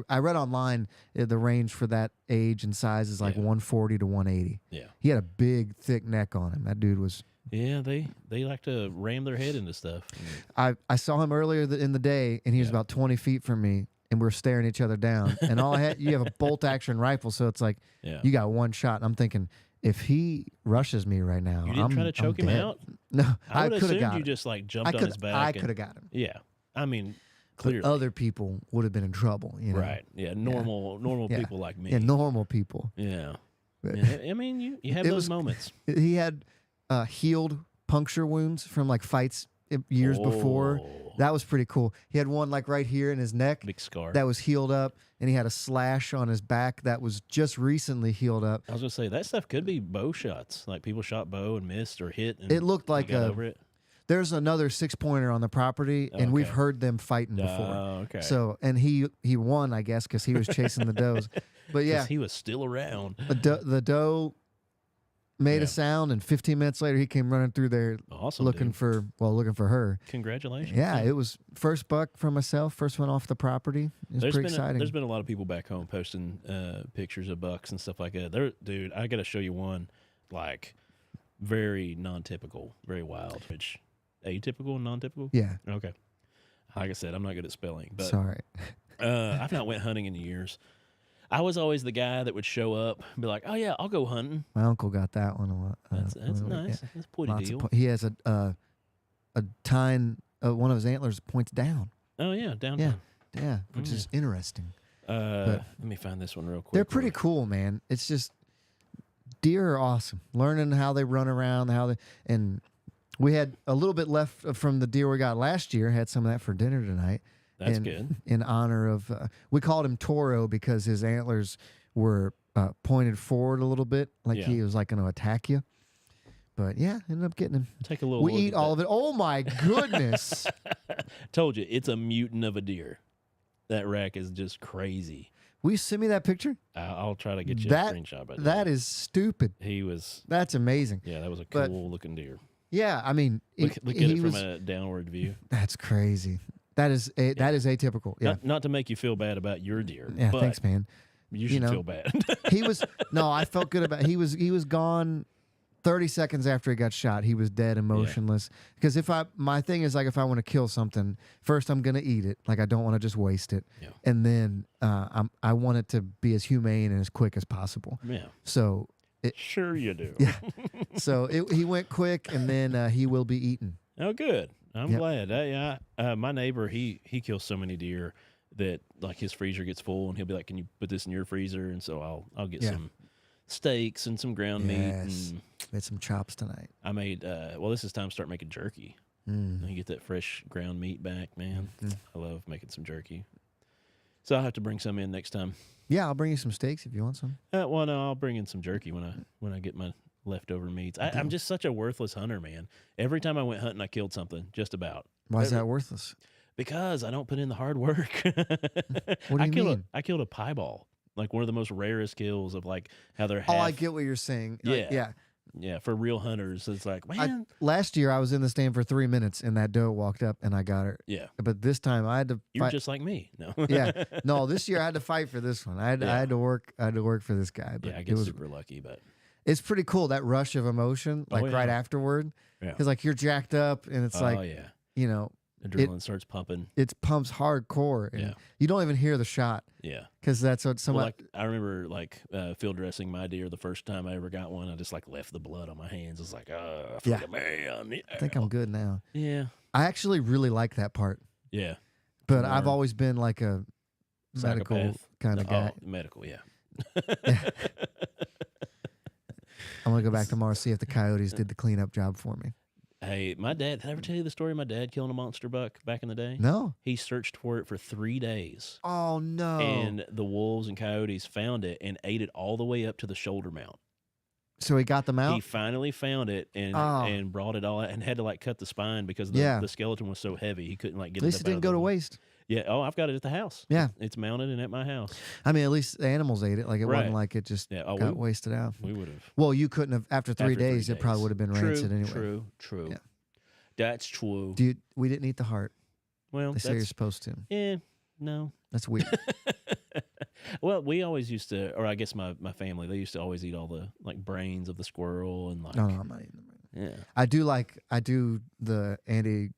S4: I read online the range for that age and size is like 140 to 180.
S2: Yeah.
S4: He had a big, thick neck on him. That dude was.
S2: Yeah, they like to ram their head into stuff.
S4: I saw him earlier in the day, and he was about 20 feet from me, and we were staring each other down. And all I had, you have a bolt action rifle, so it's like you got one shot. And I'm thinking, if he rushes me right now,
S2: You didn't try to
S4: I'm
S2: choke him
S4: dead.
S2: out?
S4: No,
S2: I would
S4: could have
S2: assumed
S4: got
S2: you
S4: him.
S2: just like jumped on his back.
S4: I
S2: and-
S4: could have got him.
S2: Yeah. I mean,
S4: But
S2: clearly.
S4: other people would have been in trouble. You know?
S2: Right. Yeah. Normal
S4: Yeah.
S2: people like me.
S4: Yeah, normal people.
S2: Yeah. Yeah, I mean, you have
S4: It
S2: those
S4: was-
S2: moments.
S4: He had healed puncture wounds from like fights years before.
S2: Oh,
S4: That was pretty cool. He had one like right here in his neck
S2: big scar.
S4: that was healed up, and he had a slash on his back that was just recently healed up.
S2: I was gonna say that stuff could be bow shots. Like people shot bow and missed or hit. And
S4: It looked
S2: they
S4: like
S2: got over it.
S4: there's another 6-pointer on the property, and we've
S2: Okay.
S4: heard them fighting before.
S2: Oh, okay.
S4: So, and he won, I guess, because he was chasing the does. But yeah,
S2: 'Cause he was still around.
S4: the doe made
S2: Yeah.
S4: a sound, and 15 minutes later, he came running through there
S2: Awesome.
S4: looking
S2: dude.
S4: for her.
S2: Congratulations.
S4: Yeah, it was first buck for myself, first one off the property. It was pretty exciting.
S2: There's been a lot of people back home posting pictures of bucks and stuff like that. Dude, I got to show you one, like very non-typical, very wild. Which atypical and non-typical.
S4: Yeah,
S2: Okay. Like I said, I'm not good at spelling, but
S4: sorry.
S2: I've not went hunting in years. I was always the guy that would show up and be like, "Oh yeah, I'll go hunting."
S4: My uncle got that one a lot.
S2: That's nice.
S4: Yeah.
S2: That's a pretty
S4: Lots
S2: deal.
S4: of he has a tine. One of his antlers points down.
S2: Oh yeah, downtown.
S4: Yeah, which
S2: Mm.
S4: is interesting.
S2: Let me find this one real quick.
S4: They're pretty cool, man. It's just deer are awesome. Learning how they run around, and we had a little bit left from the deer we got last year. Had some of that for dinner tonight.
S2: That's
S4: in,
S2: good.
S4: In honor of, we called him Toro because his antlers were pointed forward a little bit, like
S2: Yeah.
S4: he was like going to attack you. But yeah, ended up getting him.
S2: Take a little.
S4: We
S2: look
S4: eat
S2: at
S4: all
S2: that.
S4: of it. Oh my goodness!
S2: Told you, it's a mutant of a deer. That rack is just crazy.
S4: Will you send me that picture?
S2: I'll try to get you
S4: That-
S2: a screenshot. But
S4: That is stupid.
S2: he was.
S4: That's amazing.
S2: Yeah, that was a
S4: But-
S2: cool looking deer.
S4: Yeah, I mean,
S2: Look at
S4: he
S2: it from
S4: was.
S2: a downward view.
S4: That's crazy. That is atypical. Yeah.
S2: Not to make you feel bad about your deer.
S4: Yeah,
S2: but
S4: thanks, man.
S2: You should
S4: know.
S2: feel bad.
S4: He was no, I felt good about. He was gone 30 seconds after he got shot. He was dead and motionless. Because my thing is like if I want to kill something, first I'm gonna eat it. Like I don't want to just waste it,
S2: Yeah.
S4: and then I want it to be as humane and as quick as possible.
S2: Yeah,
S4: So
S2: sure you do.
S4: Yeah. He went quick, and then he will be eaten.
S2: Oh, good. I'm
S4: Yep.
S2: glad. My neighbor, he kills so many deer that like his freezer gets full, and he'll be like, "Can you put this in your freezer?" And so I'll get
S4: Yeah.
S2: some steaks and some ground meat.
S4: Yes.
S2: And
S4: Made some chops tonight.
S2: I made. This is time to start making jerky.
S4: Mm.
S2: You get that fresh ground meat back, man.
S4: Mhm.
S2: I love making some jerky. So I'll have to bring some in next time.
S4: Yeah, I'll bring you some steaks if you want some.
S2: Well, no, I'll bring in some jerky when I get my leftover meats. I'm just such a worthless hunter, man. Every time I went hunting, I killed something. Just about.
S4: Why is
S2: Every-
S4: that worthless?
S2: Because I don't put in the hard work.
S4: What do you mean?
S2: I killed a piebald, like one of the most rarest kills of like how they're.
S4: Oh,
S2: half,
S4: I get what you're saying.
S2: Yeah. Yeah, for real hunters, it's like man.
S4: Last year I was in the stand for 3 minutes and that doe walked up and I got her.
S2: Yeah,
S4: But this time I had to
S2: you're
S4: fight.
S2: just like me. No.
S4: Yeah. No, this year I had to fight for this one. I had to work for this guy. But
S2: Yeah, I
S4: it
S2: get
S4: was
S2: super lucky, but
S4: it's pretty cool that rush of emotion like right
S2: yeah.
S4: afterward.
S2: Yeah.
S4: Cuz like you're jacked up and it's
S2: oh
S4: like,
S2: yeah,
S4: you know,
S2: adrenaline starts pumping.
S4: it pumps hardcore and
S2: Yeah.
S4: you don't even hear the shot
S2: Yeah.
S4: cuz that's what somebody
S2: Well, like I remember like field dressing my deer the first time I ever got one. I just like left the blood on my hands. It's like, I feel
S4: Yeah.
S2: like a man.
S4: I think I'm good now.
S2: Yeah.
S4: I actually really like that part.
S2: Yeah.
S4: But I've
S2: Learn.
S4: always been like a medical
S2: Psychopath.
S4: kind of guy.
S2: Oh, medical, yeah.
S4: I'm gonna go back tomorrow see if the coyotes did the cleanup job for me.
S2: Hey, my dad, did I ever tell you the story of my dad killing a monster buck back in the day?
S4: No.
S2: He searched for it for 3 days.
S4: Oh no.
S2: And the wolves and coyotes found it and ate it all the way up to the shoulder mount.
S4: So he got them out.
S2: He finally found it and
S4: Oh.
S2: and brought it all out and had to like cut the spine because
S4: Yeah.
S2: the skeleton was so heavy he couldn't like get
S4: At least
S2: it
S4: it
S2: up out
S4: didn't
S2: of
S4: go
S2: the
S4: to
S2: wood.
S4: waste.
S2: Yeah. Oh, I've got it at the house.
S4: Yeah.
S2: It's mounted and at my house.
S4: I mean, at least the animals ate it. Like it
S2: Right.
S4: wasn't like it just
S2: Yeah. Oh,
S4: got wasted out.
S2: we would have.
S4: Well, you couldn't have after 3
S2: After 3
S4: days. It probably
S2: days.
S4: would have been rancid anyway.
S2: True.
S4: Yeah.
S2: That's true.
S4: We didn't eat the heart.
S2: Well,
S4: They say you're
S2: that's
S4: supposed to.
S2: no.
S4: That's weird.
S2: Well, we always used to, or I guess my family, they used to always eat all the like brains of the squirrel and like
S4: No, I'm not eating them.
S2: yeah.
S4: I do the Andy.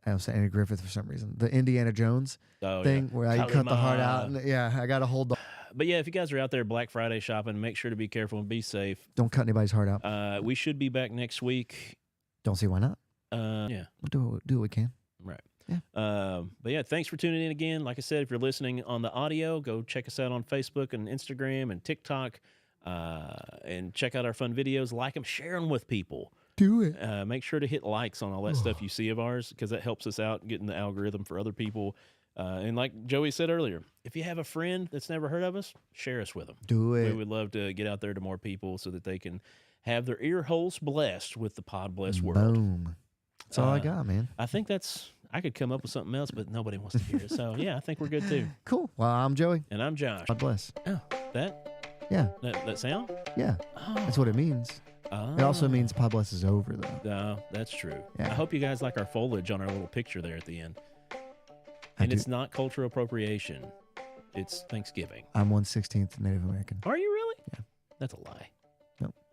S4: I was saying Andy Griffith for some reason. The Indiana Jones
S2: Oh,
S4: thing
S2: yeah.
S4: where I cut the heart out.
S2: Kalima.
S4: And, yeah, I got to hold the.
S2: But yeah, if you guys are out there Black Friday shopping, make sure to be careful and be safe.
S4: Don't cut anybody's heart out.
S2: We should be back next week.
S4: Don't see why not.
S2: Yeah,
S4: We'll do what we can.
S2: right. But yeah, thanks for tuning in again. Like I said, if you're listening on the audio, go check us out on Facebook and Instagram and TikTok, and check out our fun videos. Like them, share them with people.
S4: Do it.
S2: Make sure to hit likes on all that stuff you see of ours, because that helps us out getting the algorithm for other people. And like Joey said earlier, if you have a friend that's never heard of us, share us with them.
S4: Do it.
S2: We would love to get out there to more people so that they can have their ear holes blessed with the Pod Blessed world.
S4: Boom. That's all I got, man.
S2: I think I could come up with something else, but nobody wants to hear it. So yeah, I think we're good too.
S4: Cool. Well, I'm Joey.
S2: And I'm Josh.
S4: God bless.
S2: Oh, that
S4: Yeah.
S2: sound?
S4: Yeah.
S2: Oh.
S4: That's what it means. It also means God bless is over, though.
S2: No, that's true.
S4: Yeah.
S2: I hope you guys like our foliage on our little picture there at the end. And it's not cultural appropriation. It's Thanksgiving.
S4: I'm 1/16 Native American.
S2: Are you really?
S4: Yeah.
S2: That's a lie.